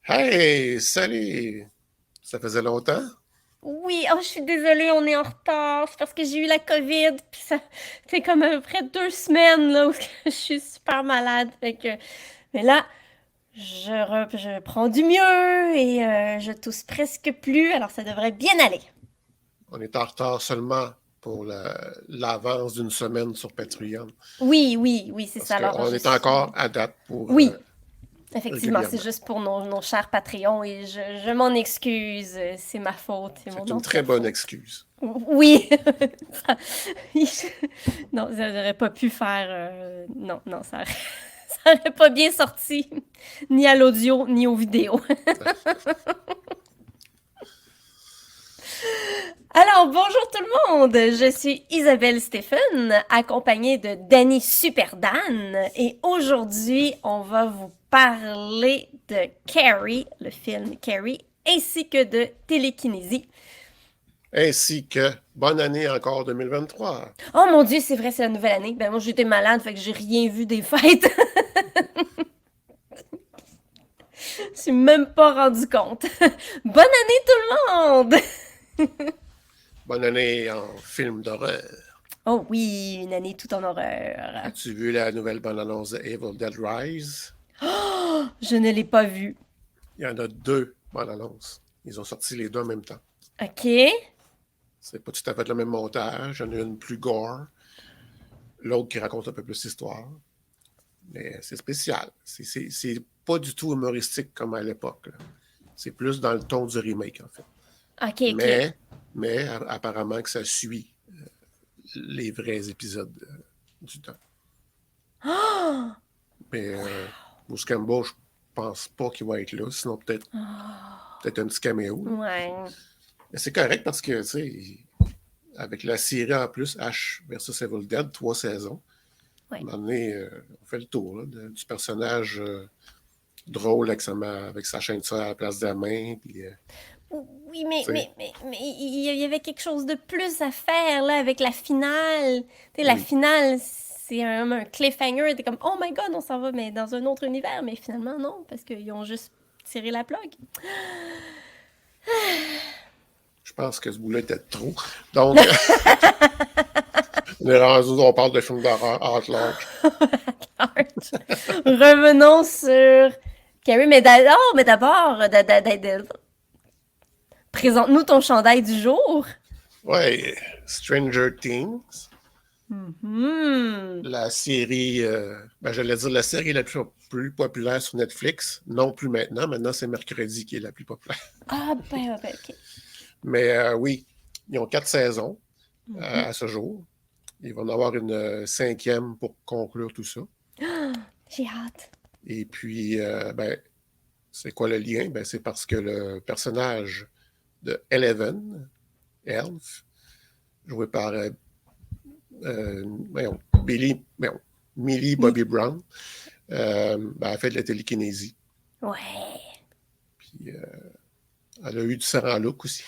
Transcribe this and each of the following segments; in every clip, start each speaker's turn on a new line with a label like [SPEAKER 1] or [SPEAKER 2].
[SPEAKER 1] Hey, salut! Ça faisait longtemps?
[SPEAKER 2] Oui, oh, je suis désolée, on est en retard. C'est parce que j'ai eu la COVID, puis ça fait comme à peu près 2 semaines là, où je suis super malade. Mais là, je prends du mieux et je tousse presque plus, alors ça devrait bien aller.
[SPEAKER 1] On est en retard seulement pour l'avance d'une semaine sur Patreon.
[SPEAKER 2] Oui, oui, oui, c'est
[SPEAKER 1] Parce
[SPEAKER 2] ça. Alors,
[SPEAKER 1] qu'on
[SPEAKER 2] je
[SPEAKER 1] est encore
[SPEAKER 2] suis...
[SPEAKER 1] à date pour
[SPEAKER 2] Oui, effectivement, c'est
[SPEAKER 1] régulièrement.
[SPEAKER 2] juste pour nos chers Patreons et je m'en excuse. C'est ma faute, c'est
[SPEAKER 1] C'est
[SPEAKER 2] mon
[SPEAKER 1] une très
[SPEAKER 2] entière
[SPEAKER 1] bonne
[SPEAKER 2] faute.
[SPEAKER 1] excuse.
[SPEAKER 2] Oui. Ça- Non, j'aurais pas pu faire. Non, non, ça aurait pas bien sorti, ni à l'audio, ni aux vidéos. Alors, bonjour tout le monde! Je suis Isabelle Stephen, accompagnée de Danny Superdan, et aujourd'hui, on va vous parler de Carrie, le film Carrie, ainsi que de télékinésie.
[SPEAKER 1] Ainsi que bonne année encore 2023.
[SPEAKER 2] Oh mon Dieu, c'est vrai, c'est la nouvelle année. Ben moi, j'étais malade, fait que j'ai rien vu des fêtes. Je suis même pas rendu compte. Bonne année tout le monde!
[SPEAKER 1] Bonne année en film d'horreur.
[SPEAKER 2] Oh oui, une année tout en horreur.
[SPEAKER 1] As-tu vu la nouvelle bande-annonce de Evil Dead Rise?
[SPEAKER 2] Oh, je ne l'ai pas vu.
[SPEAKER 1] Il y en a deux bandes-annonces. Ils ont sorti les deux en même temps.
[SPEAKER 2] Ok.
[SPEAKER 1] C'est pas tout à fait le même montage. Il y en a une plus gore, l'autre qui raconte un peu plus l'histoire. Mais c'est spécial. C'est pas du tout humoristique comme à l'époque. C'est plus dans le ton du remake, en fait.
[SPEAKER 2] Ok, ok.
[SPEAKER 1] Mais, mais apparemment que ça suit les vrais épisodes du temps.
[SPEAKER 2] Oh!
[SPEAKER 1] Mais Muscambo, je pense pas qu'il va être là. Sinon, peut-être un petit caméo.
[SPEAKER 2] Ouais.
[SPEAKER 1] Mais c'est correct parce que, tu sais, avec la série en plus, Ash versus Evil Dead, 3 saisons, à un
[SPEAKER 2] Ouais.
[SPEAKER 1] moment donné, on fait le tour là, du personnage drôle avec sa chaîne de fer à la place de la main. Puis,
[SPEAKER 2] Oui, mais,
[SPEAKER 1] tu sais,
[SPEAKER 2] il y avait quelque chose de plus à faire, là, avec la finale. Tu sais, la
[SPEAKER 1] oui.
[SPEAKER 2] finale, c'est un cliffhanger. T'es comme, oh my god, on s'en va, mais dans un autre univers. Mais finalement, non, parce qu'ils ont juste tiré la plug.
[SPEAKER 1] Je pense que ce bout-là était trop. Donc, on est rendu, on parle de films d'horreur out large.
[SPEAKER 2] Revenons sur Carrie, mais d'abord, présente-nous ton chandail du jour.
[SPEAKER 1] Ouais, Stranger Things,
[SPEAKER 2] Mhm.
[SPEAKER 1] la série, j'allais dire la série la plus populaire sur Netflix. Non plus maintenant. Maintenant, c'est Mercredi qui est la plus populaire.
[SPEAKER 2] Ah, ben, ben, ok.
[SPEAKER 1] Mais oui, ils ont 4 saisons
[SPEAKER 2] Mhm.
[SPEAKER 1] à ce jour. Ils vont en avoir une cinquième pour conclure tout ça.
[SPEAKER 2] J'ai hâte.
[SPEAKER 1] Et puis, c'est quoi le lien? Ben, c'est parce que le personnage de Eleven, Elf, joué par voyons, Millie
[SPEAKER 2] Mi-
[SPEAKER 1] Bobby Brown, elle fait de la télékinésie.
[SPEAKER 2] Ouais.
[SPEAKER 1] Puis, elle a eu différents looks aussi.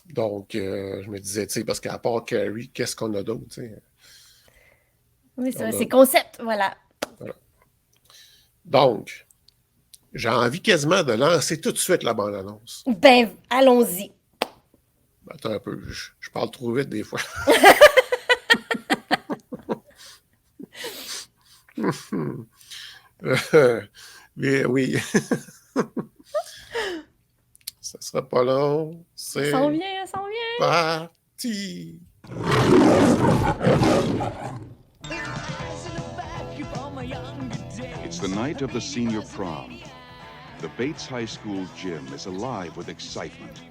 [SPEAKER 1] Donc, je me disais, tu sais, parce qu'à part Carrie, qu'est-ce qu'on a d'autre? Tu sais?
[SPEAKER 2] Oui,
[SPEAKER 1] On a,
[SPEAKER 2] c'est concept, voilà.
[SPEAKER 1] voilà. Donc, j'ai envie quasiment de lancer tout de suite la bande-annonce.
[SPEAKER 2] Ben, allons-y.
[SPEAKER 1] Attends un peu, je parle trop vite des fois. Mais oui, ça sera pas long.
[SPEAKER 2] Elle s'en
[SPEAKER 1] C'est
[SPEAKER 2] vient, elle s'en vient.
[SPEAKER 1] parti.
[SPEAKER 3] It's the night of the senior prom. The Bates High School gym is alive with excitement.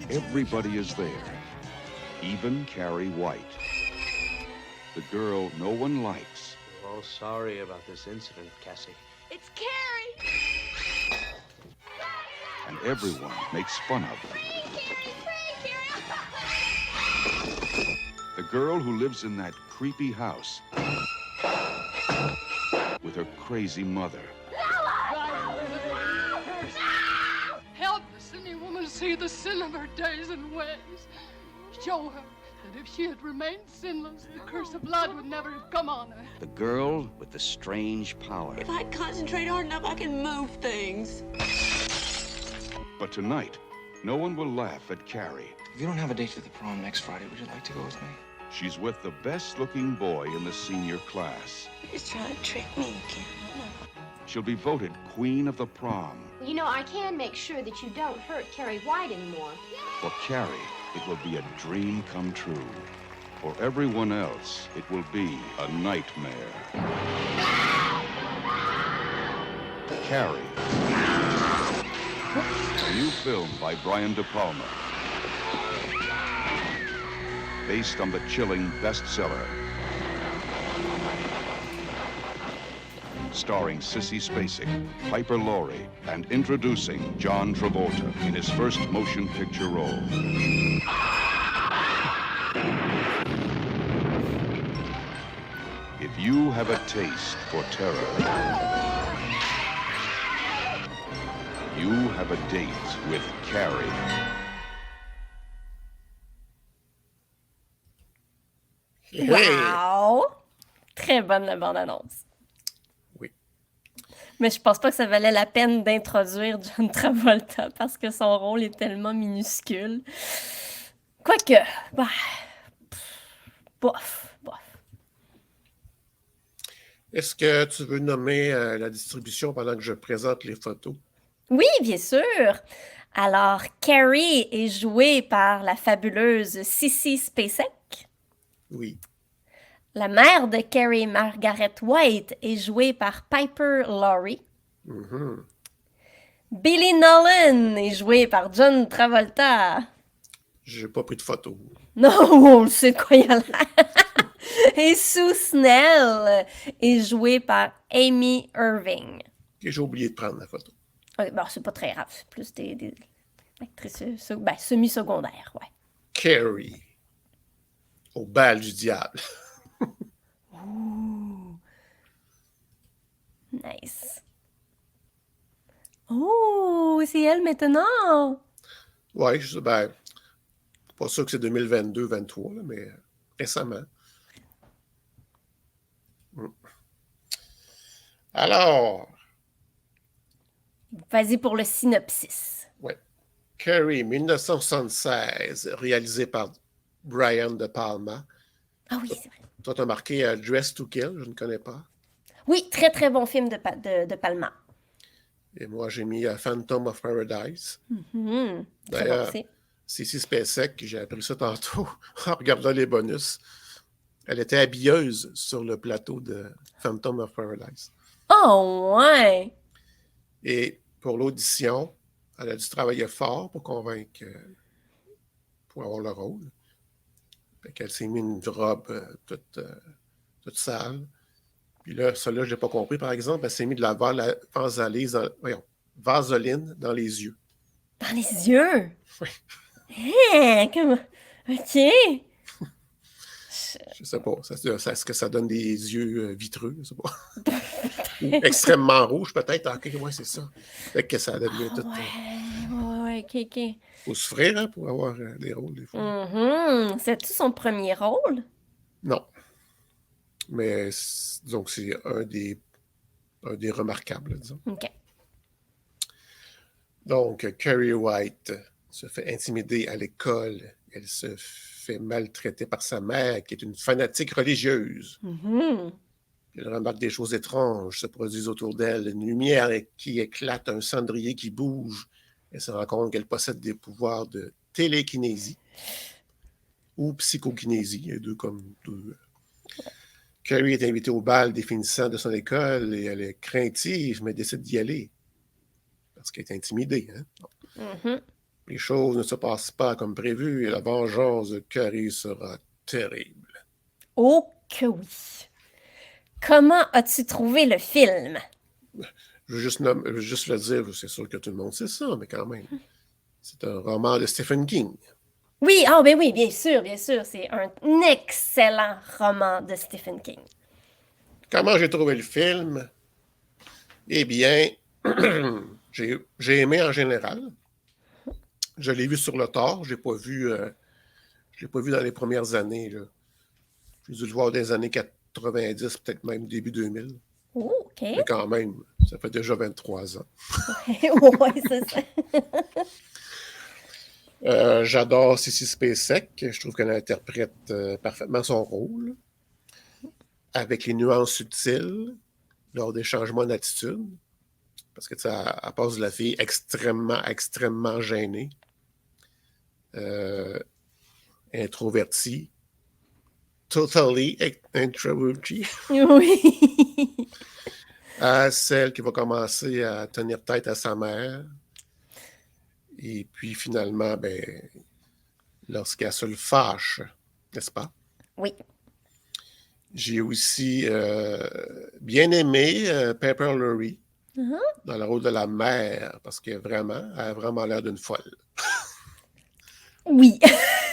[SPEAKER 3] Everybody is there, even Carrie White. The girl no one likes.
[SPEAKER 4] We're all sorry about this incident, Cassie.
[SPEAKER 5] It's Carrie!
[SPEAKER 3] And everyone makes fun of her. The girl who lives in that creepy house with her crazy mother.
[SPEAKER 5] Help this any woman see the sin of her days and ways. Show her that if she had remained sinless, the curse of blood would never have come on her.
[SPEAKER 3] The girl with the strange power.
[SPEAKER 6] If I concentrate hard enough, I can move things.
[SPEAKER 3] But tonight, no one will laugh at Carrie.
[SPEAKER 7] If you don't have a date to the prom next Friday, would you like to go with me?
[SPEAKER 3] She's with the best-looking boy in the senior class.
[SPEAKER 6] He's trying to trick me again.
[SPEAKER 3] She'll be voted queen of the prom.
[SPEAKER 8] You know, I can make sure that you don't hurt Carrie White anymore.
[SPEAKER 3] For Carrie, it will be a dream come true. For everyone else, it will be a nightmare. Carrie. A new film by Brian De Palma. Based on the chilling bestseller. Starring Sissy Spacek, Piper Laurie, and introducing John Travolta in his first motion picture role. If you have a taste for terror, you have a date with Carrie.
[SPEAKER 1] Hey!
[SPEAKER 2] Wow! Très bonne la bande-annonce.
[SPEAKER 1] Oui.
[SPEAKER 2] Mais je pense pas que ça valait la peine d'introduire John Travolta parce que son rôle est tellement minuscule. Quoique, bah, bof.
[SPEAKER 1] Est-ce que tu veux nommer la distribution pendant que je présente les photos?
[SPEAKER 2] Oui, bien sûr. Alors, Carrie est jouée par la fabuleuse Sissy Spacek.
[SPEAKER 1] Oui.
[SPEAKER 2] La mère de Carrie, Margaret White, est jouée par Piper Laurie.
[SPEAKER 1] Mhm.
[SPEAKER 2] Billy Nolan est joué par John Travolta.
[SPEAKER 1] J'ai pas pris de photos.
[SPEAKER 2] Non, on le sait de quoi il a l'air. Et Sue Snell est jouée par Amy Irving.
[SPEAKER 1] Et j'ai oublié de prendre la photo.
[SPEAKER 2] Bon, c'est pas très grave, c'est plus des actrices semi-secondaires, ouais.
[SPEAKER 1] Carrie. Au bal du diable.
[SPEAKER 2] Ouh. Nice. Oh, c'est elle maintenant.
[SPEAKER 1] Ouais, pas sûr que c'est 2022-23, mais récemment. Mm. Alors,
[SPEAKER 2] Vas-y pour le synopsis.
[SPEAKER 1] ouais. Carrie, 1976, réalisé par Brian De Palma.
[SPEAKER 2] Ah oui, c'est vrai.
[SPEAKER 1] Toi, t'as marqué Dress to Kill, je ne connais pas.
[SPEAKER 2] Oui, très très bon film de Palma.
[SPEAKER 1] Et moi, j'ai mis Phantom of Paradise.
[SPEAKER 2] Mhm. Très bon
[SPEAKER 1] D'ailleurs,
[SPEAKER 2] aussi.
[SPEAKER 1] Sissy Spacek, j'ai appris ça tantôt en regardant les bonus. Elle était habilleuse sur le plateau de Phantom of Paradise.
[SPEAKER 2] Oh, ouais.
[SPEAKER 1] Et pour l'audition, elle a dû travailler fort pour convaincre, pour avoir le rôle. Fait qu'elle s'est mis une robe toute sale. Puis là, ça là, je n'ai pas compris. Par exemple, elle s'est mis de la vaseline dans les yeux.
[SPEAKER 2] Dans les yeux.
[SPEAKER 1] Oui.
[SPEAKER 2] Hein, comme... OK.
[SPEAKER 1] Je sais pas. Est-ce que ça donne des yeux vitreux? Je sais pas. Ou extrêmement rouge, peut-être. Ah, OK, ouais, c'est ça. Peut-être que ça devient tout.
[SPEAKER 2] Ouais, OK.
[SPEAKER 1] Faut souffrir hein, pour avoir des rôles, des fois.
[SPEAKER 2] Mhm. C'est-tu son premier rôle?
[SPEAKER 1] Non. Mais disons que c'est un des remarquables, disons.
[SPEAKER 2] OK.
[SPEAKER 1] Donc, Carrie White se fait intimider à l'école. Elle se fait maltraiter par sa mère, qui est une fanatique religieuse.
[SPEAKER 2] Mhm.
[SPEAKER 1] Elle remarque des choses étranges se produisent autour d'elle. Une lumière qui éclate, un cendrier qui bouge. Elle se rend compte qu'elle possède des pouvoirs de télékinésie ou psychokinésie. Il y a deux comme deux. Carrie est invitée au bal définissant de son école et elle est craintive, mais décide d'y aller. Parce qu'elle est intimidée. Hein?
[SPEAKER 2] Mhm.
[SPEAKER 1] Les choses ne se passent pas comme prévu et la vengeance de Carrie sera terrible.
[SPEAKER 2] Oh que oui. Comment as-tu trouvé le film?
[SPEAKER 1] Je veux juste le dire, c'est sûr que tout le monde sait ça, mais quand même. C'est un roman de Stephen King.
[SPEAKER 2] Oui, ah ben oui, bien sûr. C'est un excellent roman de Stephen King.
[SPEAKER 1] Comment j'ai trouvé le film? Eh bien, j'ai aimé en général. Je l'ai vu sur le tard, j'ai pas vu Je l'ai pas vu dans les premières années, là. J'ai dû le voir dans les années 90, peut-être même début 2000.
[SPEAKER 2] Oh, OK.
[SPEAKER 1] Mais quand même, ça fait déjà 23 ans.
[SPEAKER 2] Ouais, c'est ça.
[SPEAKER 1] J'adore Sissy Spacek. Je trouve qu'elle interprète parfaitement son rôle, avec les nuances subtiles lors des changements d'attitude. Parce que elle passe de la fille extrêmement gênée, introvertie, totally introvertie,
[SPEAKER 2] Oui.
[SPEAKER 1] à celle qui va commencer à tenir tête à sa mère. Et puis finalement, ben, lorsqu'elle se le fâche, n'est-ce pas?
[SPEAKER 2] Oui.
[SPEAKER 1] J'ai aussi bien aimé Pepper Lurie
[SPEAKER 2] Mhm.
[SPEAKER 1] dans le rôle de la mère, parce qu'elle a vraiment l'air d'une folle.
[SPEAKER 2] Oui,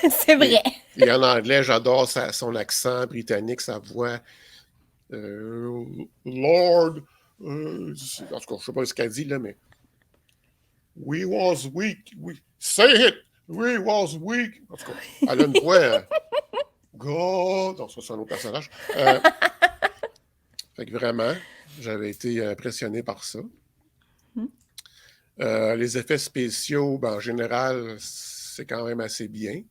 [SPEAKER 2] c'est vrai.
[SPEAKER 1] Et en anglais, j'adore son accent britannique, sa voix. Lord, en tout cas, je ne sais pas ce qu'elle dit, là, mais We was weak. Say it! We was weak. En tout cas, elle a une voix. God! Non, ça, c'est un autre personnage. Fait que vraiment, j'avais été impressionné par ça. Les effets spéciaux, ben, en général, c'est quand même assez bien.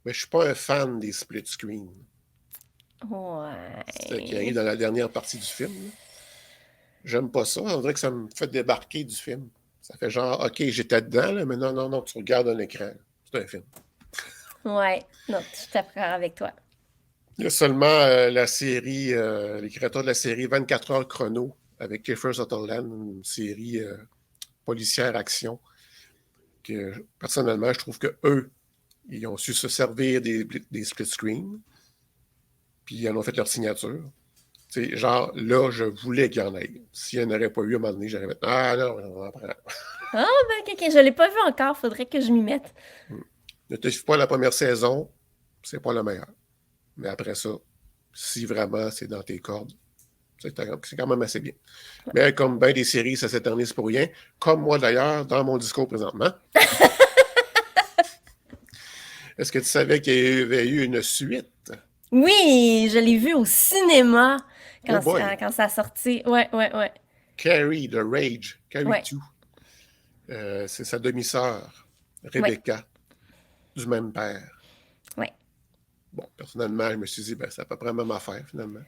[SPEAKER 1] Mais je ne suis pas un fan des split screens.
[SPEAKER 2] Ouais.
[SPEAKER 1] C'est ce qui arrive dans la dernière partie du film. Là. J'aime pas ça. On dirait que ça me fait débarquer du film. Ça fait genre, OK, j'étais dedans, là, mais non, tu regardes un écran. C'est un film.
[SPEAKER 2] Ouais. Non, je suis d'accord avec toi.
[SPEAKER 1] Il y a seulement la série, les créateurs de la série 24 heures chrono avec Kiefer Sutherland, une série policière action, que personnellement, je trouve qu'eux, ils ont su se servir des split screens, puis ils en ont fait leur signature. T'sais, genre, là, je voulais qu'il y en ait. S'il n'y en aurait pas eu, à un moment donné, j'aurais fait « Ah, non, on en prend. »
[SPEAKER 2] Ah, ben, OK, je ne l'ai pas vu encore. Faudrait que je m'y mette.
[SPEAKER 1] Ne te fie pas à la première saison, c'est pas le meilleur. Mais après ça, si vraiment c'est dans tes cordes, c'est quand même assez bien. Mais comme bien des séries, ça s'éternise pour rien. Comme moi, d'ailleurs, dans mon discours présentement. Est-ce que tu savais qu'il y avait eu une suite?
[SPEAKER 2] Oui, je l'ai vu au cinéma
[SPEAKER 1] Oh boy.
[SPEAKER 2] quand ça a sorti. Ouais.
[SPEAKER 1] Carrie, The Rage, Carrie
[SPEAKER 2] Ouais.
[SPEAKER 1] 2. C'est sa demi-sœur, Rebecca, du même père.
[SPEAKER 2] Ouais.
[SPEAKER 1] Bon, personnellement, je me suis dit, ben, c'est à peu près la même affaire, finalement.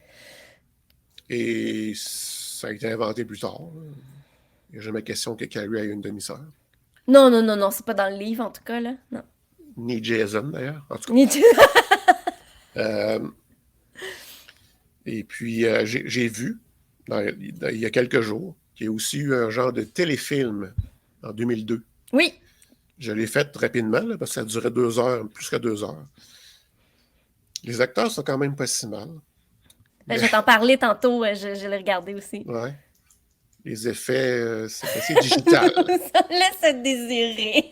[SPEAKER 1] Et ça a été inventé plus tard. Il n'y a jamais question que Carrie ait une demi-sœur.
[SPEAKER 2] Non, c'est pas dans le livre, en tout cas, là. Non.
[SPEAKER 1] Ni Jason, d'ailleurs. En tout cas.
[SPEAKER 2] Ni tu-
[SPEAKER 1] Et puis, j'ai vu, il y a quelques jours, qu'il y a aussi eu un genre de téléfilm en 2002.
[SPEAKER 2] Oui.
[SPEAKER 1] Je l'ai fait rapidement, là, parce que ça durait 2 heures, plus que 2 heures. Les acteurs sont quand même pas si mal.
[SPEAKER 2] Ben, je vais t'en parler tantôt. Je l'ai regardé aussi.
[SPEAKER 1] Ouais. Les effets, c'est assez digital.
[SPEAKER 2] Ça laisse à désirer.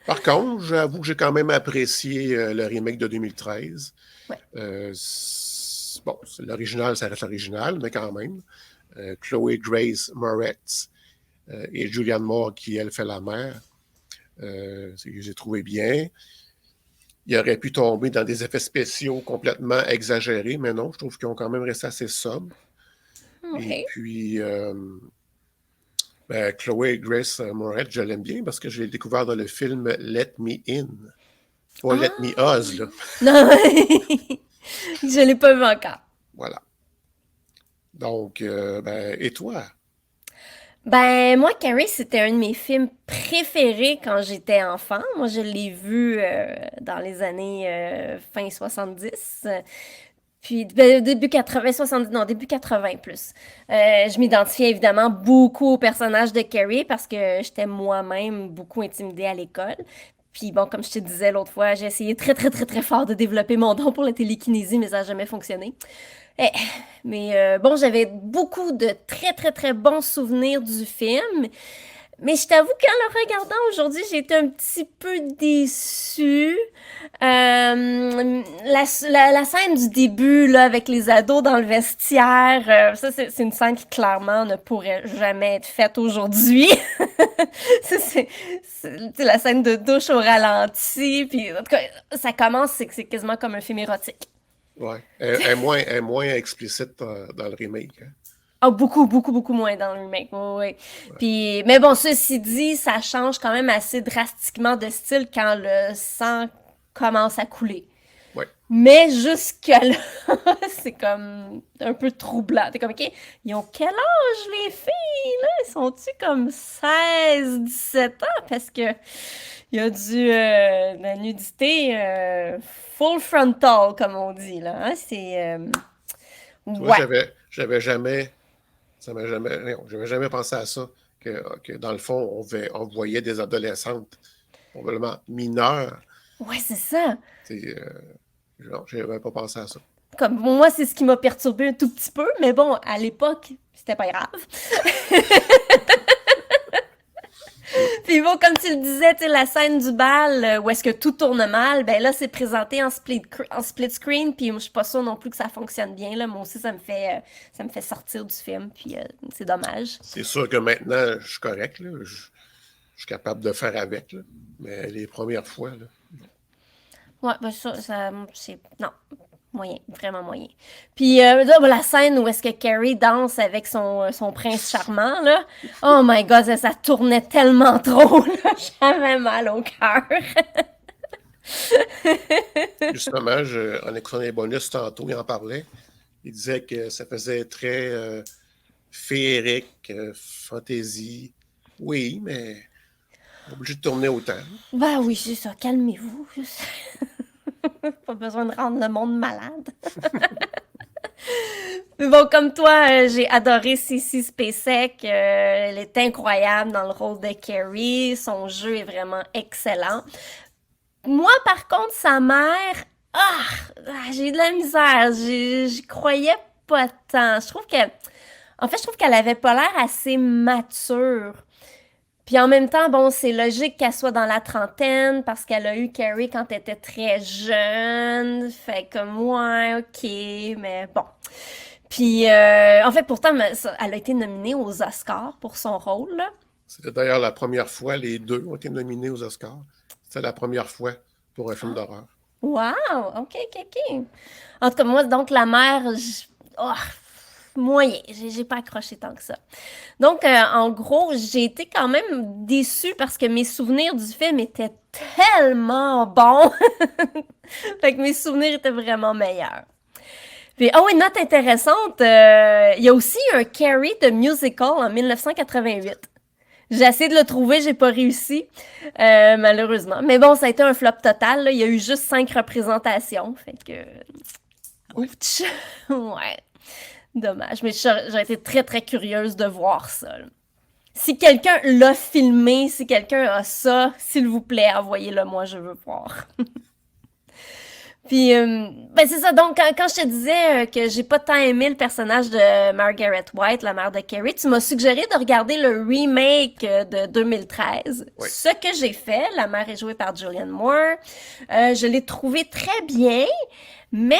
[SPEAKER 1] Par contre, j'avoue que j'ai quand même apprécié le remake de 2013.
[SPEAKER 2] Ouais.
[SPEAKER 1] Bon, l'original, ça reste l'original, mais quand même. Chloé Grace Moretz et Julianne Moore, qui, elle, fait la mère. J'ai trouvé bien. Il aurait pu tomber dans des effets spéciaux complètement exagérés, mais non, je trouve qu'ils ont quand même resté assez sobres.
[SPEAKER 2] Okay.
[SPEAKER 1] Et puis, Chloé Grace Moretz, je l'aime bien parce que je l'ai découvert dans le film Let Me In. Pas Let Me Oz, là.
[SPEAKER 2] Non, je l'ai pas vu encore.
[SPEAKER 1] Voilà. Donc, et toi?
[SPEAKER 2] Ben, moi, Carrie, c'était un de mes films préférés quand j'étais enfant. Moi, je l'ai vu dans les années fin 70. Puis, début 80, 70, non, début 80 plus. Je m'identifiais évidemment beaucoup au personnage de Carrie parce que j'étais moi-même beaucoup intimidée à l'école. Puis bon, comme je te disais l'autre fois, j'ai essayé très fort de développer mon don pour la télékinésie, mais ça n'a jamais fonctionné. Mais bon, j'avais beaucoup de très bons souvenirs du film. Mais je t'avoue qu'en le regardant aujourd'hui, j'ai été un petit peu déçue. La scène du début, là, avec les ados dans le vestiaire, ça, c'est une scène qui, clairement, ne pourrait jamais être faite aujourd'hui. Ça, c'est la scène de douche au ralenti, puis en tout cas, ça commence, c'est quasiment comme un film érotique.
[SPEAKER 1] Ouais. Elle est moins explicite dans le remake. Hein.
[SPEAKER 2] Ah, beaucoup, beaucoup, beaucoup moins dans le remake, oui. Puis, mais bon, ceci dit, ça change quand même assez drastiquement de style quand le sang commence à couler.
[SPEAKER 1] Ouais.
[SPEAKER 2] Mais jusqu'à là, c'est comme un peu troublant. T'es comme, OK, ils ont quel âge, les filles, là? Ils sont-tu comme 16, 17 ans? Parce que il y a de la nudité full frontal, comme on dit, là. Hein? C'est...
[SPEAKER 1] Tu vois,
[SPEAKER 2] ouais.
[SPEAKER 1] j'avais jamais pensé à ça, que dans le fond, on voyait des adolescentes, probablement mineures.
[SPEAKER 2] Ouais, c'est ça.
[SPEAKER 1] J'avais pas pensé à ça.
[SPEAKER 2] Comme moi, c'est ce qui m'a perturbé un tout petit peu, mais bon, à l'époque, c'était pas grave. Puis bon, comme tu le disais, tu sais, la scène du bal où est-ce que tout tourne mal, ben là, c'est présenté en split screen, puis je suis pas sûre non plus que ça fonctionne bien, là. Moi aussi, ça me fait sortir du film, puis c'est dommage.
[SPEAKER 1] C'est sûr que maintenant, je suis correct, là. Je suis capable de faire avec, là. Mais les premières fois, là...
[SPEAKER 2] Ouais, ben ça c'est... Non, moyen, vraiment moyen. Puis là, la scène où est-ce que Carrie danse avec son prince charmant, là, oh my God, ça tournait tellement trop, là, j'avais mal au cœur.
[SPEAKER 1] Justement, en écoutant les bonus tantôt, il en parlait. Il disait que ça faisait très féerique, fantaisie. Oui, mais obligé de tourner autant.
[SPEAKER 2] Ben oui, c'est ça, calmez-vous. Pas besoin de rendre le monde malade. Mais bon, comme toi, j'ai adoré Cissy Spacek. Elle est incroyable dans le rôle de Carrie. Son jeu est vraiment excellent. Moi, par contre, sa mère, j'ai eu de la misère. J'y croyais pas tant. Je trouve qu'elle avait pas l'air assez mature. Puis en même temps, bon, c'est logique qu'elle soit dans la trentaine parce qu'elle a eu Carrie quand elle était très jeune. Fait comme, ouais, OK, mais bon. Puis, en fait, pourtant, elle a été nominée aux Oscars pour son rôle, là.
[SPEAKER 1] C'était d'ailleurs la première fois, les deux ont été nominés aux Oscars. C'était la première fois pour un film d'horreur.
[SPEAKER 2] Wow! OK. En tout cas, moi, donc, la mère, moyen. J'ai pas accroché tant que ça. Donc, en gros, j'ai été quand même déçue parce que mes souvenirs du film étaient tellement bons. Fait que mes souvenirs étaient vraiment meilleurs. Puis, oui, note intéressante, il y a aussi un Carrie de musical en 1988. J'ai essayé de le trouver, j'ai pas réussi, malheureusement. Mais bon, ça a été un flop total, là. Il y a eu juste 5 représentations. Fait que... Ouch! Ouais. Dommage, mais j'aurais été très, très curieuse de voir ça. Là. Si quelqu'un l'a filmé, si quelqu'un a ça, s'il vous plaît, envoyez-le moi, je veux voir. Puis, ben c'est ça, donc quand je te disais que j'ai pas tant aimé le personnage de Margaret White, la mère de Carrie, tu m'as suggéré de regarder le remake de 2013.
[SPEAKER 1] Oui.
[SPEAKER 2] Ce que j'ai fait, la mère est jouée par Julianne Moore, je l'ai trouvé très bien, mais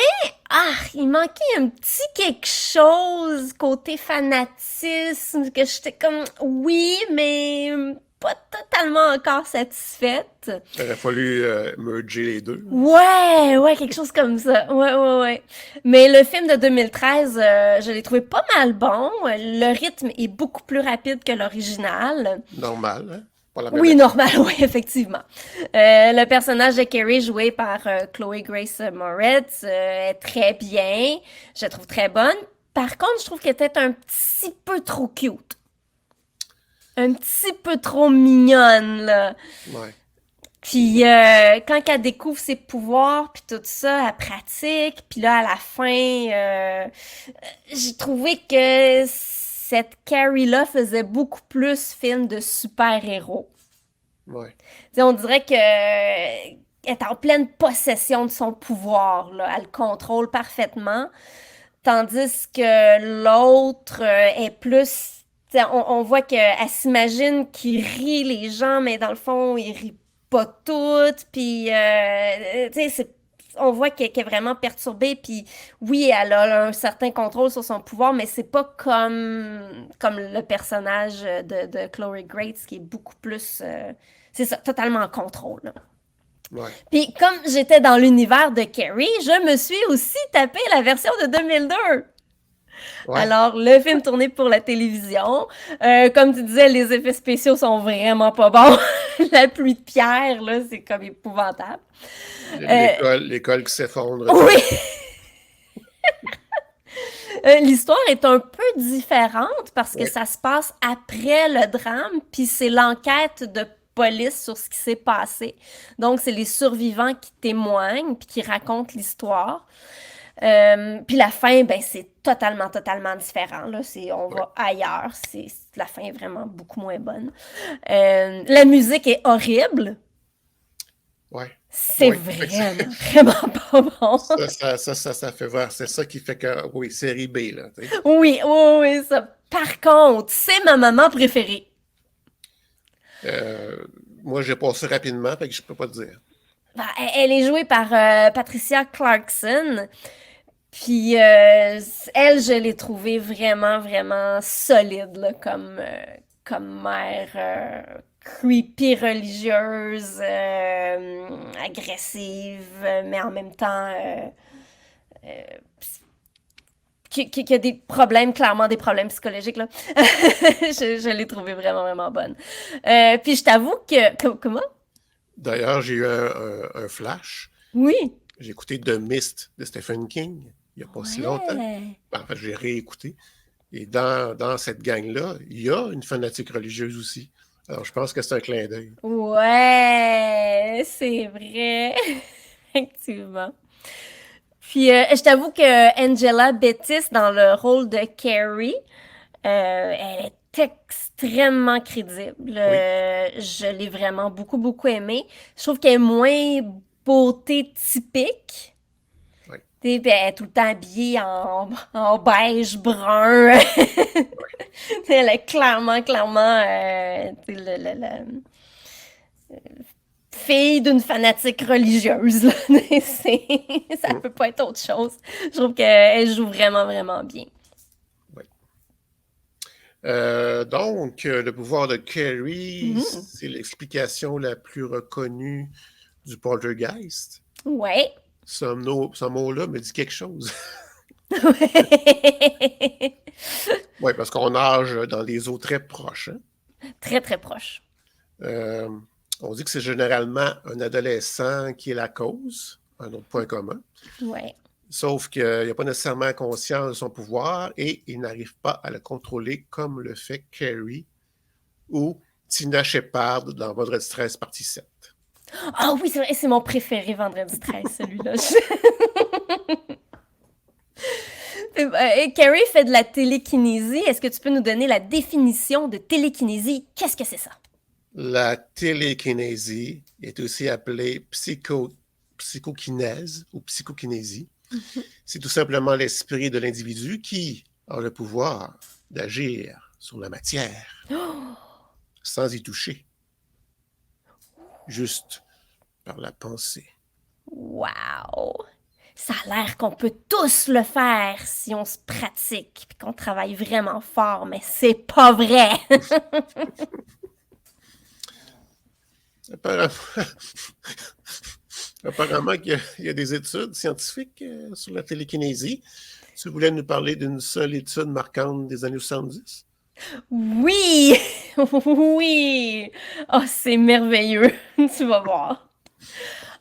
[SPEAKER 2] il manquait un petit quelque chose côté fanatisme, que j'étais comme, oui, mais pas totalement encore satisfaite.
[SPEAKER 1] Il aurait fallu merger les deux.
[SPEAKER 2] Ouais, quelque chose comme ça. Ouais. Mais le film de 2013, je l'ai trouvé pas mal bon. Le rythme est beaucoup plus rapide que l'original.
[SPEAKER 1] Normal, hein? Pas la même
[SPEAKER 2] Oui,
[SPEAKER 1] époque.
[SPEAKER 2] normal, oui, effectivement. Le personnage de Carrie, joué par Chloe Grace Moretz, est très bien. Je la trouve très bonne. Par contre, je trouve qu'elle était un petit peu trop cute. Un petit peu trop mignonne, là.
[SPEAKER 1] Ouais.
[SPEAKER 2] Puis quand elle découvre ses pouvoirs, puis tout ça, elle pratique. Puis là, à la fin, j'ai trouvé que cette Carrie-là faisait beaucoup plus film de super-héros.
[SPEAKER 1] Ouais.
[SPEAKER 2] T'sais, on dirait que elle est en pleine possession de son pouvoir, là. Elle le contrôle parfaitement. Tandis que l'autre est plus t'sais, on voit qu'elle s'imagine qu'il rit les gens, mais dans le fond, il rit pas toutes. Puis, on voit qu'elle est vraiment perturbée. Puis, oui, elle a un certain contrôle sur son pouvoir, mais c'est pas comme le personnage de Chloe Grace, qui est beaucoup plus, c'est ça, totalement en contrôle, là.
[SPEAKER 1] Ouais.
[SPEAKER 2] Puis, comme j'étais dans l'univers de Carrie, je me suis aussi tapé la version de 2002.
[SPEAKER 1] Ouais.
[SPEAKER 2] Alors, le film tourné pour la télévision. Comme tu disais, les effets spéciaux sont vraiment pas bons. La pluie de pierre, là, c'est comme épouvantable.
[SPEAKER 1] L'école qui s'effondre.
[SPEAKER 2] Oui! L'histoire est un peu différente parce que
[SPEAKER 1] Ouais.
[SPEAKER 2] ça se passe après le drame, puis c'est l'enquête de police sur ce qui s'est passé. Donc, c'est les survivants qui témoignent, puis qui racontent l'histoire. Puis la fin, ben, c'est totalement différent. Là. On va ailleurs. La fin est vraiment beaucoup moins bonne. La musique est horrible.
[SPEAKER 1] Ouais.
[SPEAKER 2] C'est
[SPEAKER 1] Ouais.
[SPEAKER 2] vraiment pas bon.
[SPEAKER 1] Ça fait voir. C'est ça qui fait que, oui, série B, là. Tu sais.
[SPEAKER 2] Oui, ça. Par contre, c'est ma maman préférée.
[SPEAKER 1] Moi, j'ai passé rapidement, fait que je peux pas te dire.
[SPEAKER 2] Ben, elle est jouée par Patricia Clarkson. Puis elle, je l'ai trouvée vraiment solide là, comme mère creepy religieuse, agressive, mais en même temps qui a des problèmes, clairement des problèmes psychologiques, là. je l'ai trouvée vraiment bonne. Puis je t'avoue que... Comment?
[SPEAKER 1] D'ailleurs, j'ai eu un flash.
[SPEAKER 2] Oui.
[SPEAKER 1] J'ai écouté The Mist de Stephen King il n'y a pas si longtemps. En fait, j'ai réécouté. Et dans cette gang-là, il y a une fanatique religieuse aussi. Alors, je pense que c'est un clin d'œil.
[SPEAKER 2] Ouais, c'est vrai. Effectivement. Puis, je t'avoue que Angela Bettis, dans le rôle de Carrie, elle est extrêmement crédible. Je l'ai vraiment beaucoup aimée. Je trouve qu'elle est moins beauté typique. Puis elle est tout le temps habillée en beige brun. Elle est clairement fille d'une fanatique religieuse. Là. Ça peut pas être autre chose. Je trouve qu'elle joue vraiment bien.
[SPEAKER 1] Oui. Donc, le pouvoir de Carrie, c'est l'explication la plus reconnue du poltergeist.
[SPEAKER 2] Ouais.
[SPEAKER 1] Ce mot-là me dit quelque chose. Oui, parce qu'on nage dans des eaux très proches. Hein?
[SPEAKER 2] Très proches.
[SPEAKER 1] On dit que c'est généralement un adolescent qui est la cause, un autre point commun.
[SPEAKER 2] Ouais.
[SPEAKER 1] Sauf qu'il n'a pas nécessairement conscience de son pouvoir et il n'arrive pas à le contrôler comme le fait Carrie ou Tina Shepard dans Vendredi 13, partie 7.
[SPEAKER 2] Ah oui, c'est vrai, c'est mon préféré, Vendredi 13, celui-là. Carrie fait de la télékinésie. Est-ce que tu peux nous donner la définition de télékinésie? Qu'est-ce que c'est ça?
[SPEAKER 1] La télékinésie est aussi appelée psychokinèse ou psychokinésie. C'est tout simplement l'esprit de l'individu qui a le pouvoir d'agir sur la matière sans y toucher. Juste par la pensée.
[SPEAKER 2] Wow! Ça a l'air qu'on peut tous le faire si on se pratique et qu'on travaille vraiment fort, mais c'est pas vrai!
[SPEAKER 1] Apparemment qu'il y a des études scientifiques sur la télékinésie. Tu voulais nous parler d'une seule étude marquante des années 70?
[SPEAKER 2] Oui! Oui! Oh, c'est merveilleux! Tu vas voir.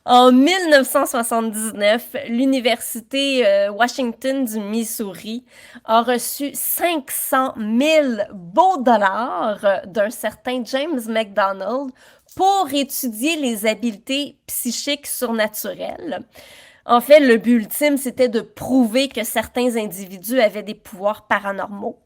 [SPEAKER 2] En 1979, l'Université Washington du Missouri a reçu 500 000 beaux dollars d'un certain James McDonald pour étudier les habiletés psychiques surnaturelles. En fait, le but ultime, c'était de prouver que certains individus avaient des pouvoirs paranormaux.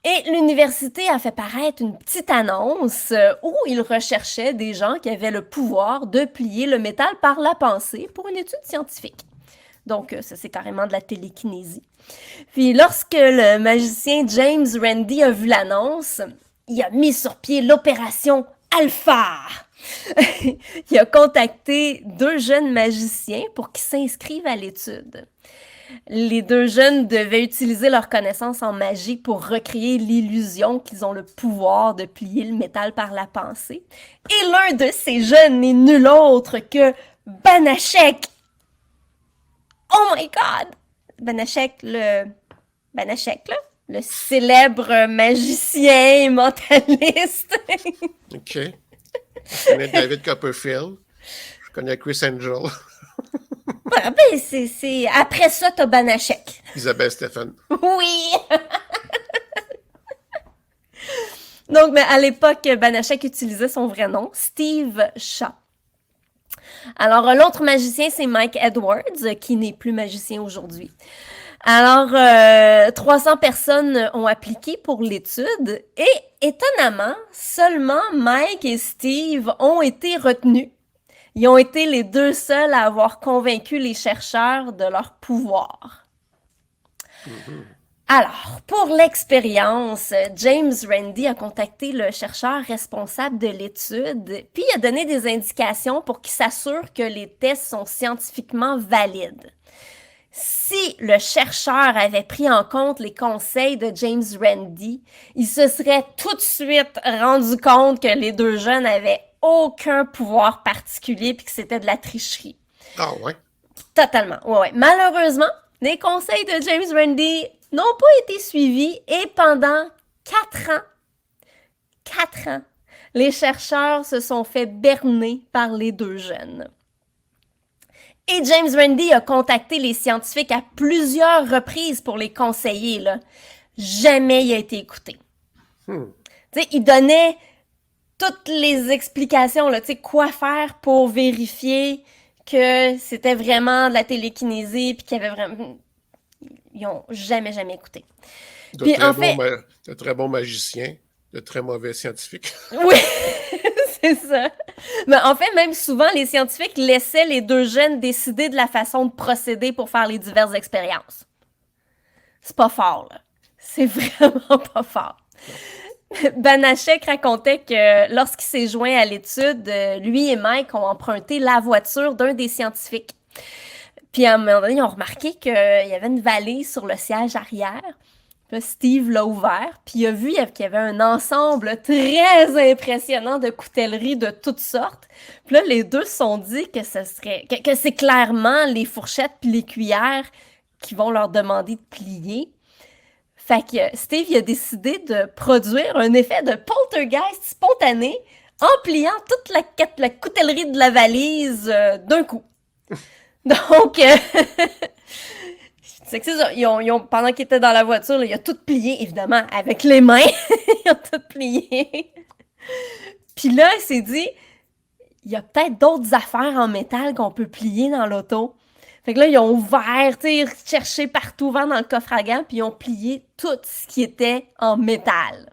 [SPEAKER 2] Et l'université a fait paraître une petite annonce où il recherchait des gens qui avaient le pouvoir de plier le métal par la pensée pour une étude scientifique. Donc, ça, c'est carrément de la télékinésie. Puis, lorsque le magicien James Randi a vu l'annonce, il a mis sur pied l'opération Alpha. Il a contacté 2 jeunes magiciens pour qu'ils s'inscrivent à l'étude. Les 2 jeunes devaient utiliser leurs connaissances en magie pour recréer l'illusion qu'ils ont le pouvoir de plier le métal par la pensée. Et l'un de ces jeunes n'est nul autre que Banachek. Oh my God! Banachek, là, le célèbre magicien mentaliste.
[SPEAKER 1] OK. Je connais David Copperfield. Je connais Chris Angel.
[SPEAKER 2] Ben, c'est... Après ça, t'as Banachek.
[SPEAKER 1] Isabelle Stéphane.
[SPEAKER 2] Oui! Donc, mais à l'époque, Banachek utilisait son vrai nom, Steve Shaw. Alors, l'autre magicien, c'est Mike Edwards, qui n'est plus magicien aujourd'hui. Alors, 300 personnes ont appliqué pour l'étude et, étonnamment, seulement Mike et Steve ont été retenus. Ils ont été les 2 seuls à avoir convaincu les chercheurs de leur pouvoir. Alors, pour l'expérience, James Randi a contacté le chercheur responsable de l'étude, puis il a donné des indications pour qu'il s'assure que les tests sont scientifiquement valides. Si le chercheur avait pris en compte les conseils de James Randi, il se serait tout de suite rendu compte que les 2 jeunes avaient aucun pouvoir particulier puis que c'était de la tricherie.
[SPEAKER 1] Ah ouais?
[SPEAKER 2] Totalement, ouais. Malheureusement, les conseils de James Randi n'ont pas été suivis et pendant 4 ans, les chercheurs se sont fait berner par les 2 jeunes. Et James Randi a contacté les scientifiques à plusieurs reprises pour les conseiller, là. Jamais il a été écouté. Tu sais, il donnait toutes les explications, là, tu sais, quoi faire pour vérifier que c'était vraiment de la télékinésie puis qu'il y avait vraiment... Ils n'ont jamais écouté. Puis en fait...
[SPEAKER 1] De très bons magiciens, de très mauvais scientifiques.
[SPEAKER 2] Oui, c'est ça. Mais en fait, même souvent, les scientifiques laissaient les 2 jeunes décider de la façon de procéder pour faire les diverses expériences. C'est pas fort, là. C'est vraiment pas fort. Banachek racontait que lorsqu'il s'est joint à l'étude, lui et Mike ont emprunté la voiture d'un des scientifiques. Puis à un moment donné, ils ont remarqué qu'il y avait une valise sur le siège arrière. Puis là, Steve l'a ouvert, puis il a vu qu'il y avait un ensemble très impressionnant de coutelleries de toutes sortes. Puis là, les 2 se sont dit que que c'est clairement les fourchettes puis les cuillères qui vont leur demander de plier. Fait que Steve il a décidé de produire un effet de poltergeist spontané en pliant toute la coutellerie de la valise d'un coup. Donc, c'est ça. Pendant qu'il était dans la voiture, là, il a tout plié, évidemment, avec les mains. Il a tout plié. Puis là, il s'est dit, il y a peut-être d'autres affaires en métal qu'on peut plier dans l'auto. Fait que là, ils ont ouvert, tu sais, cherché partout, ouvert dans le coffre à gants, puis ils ont plié tout ce qui était en métal.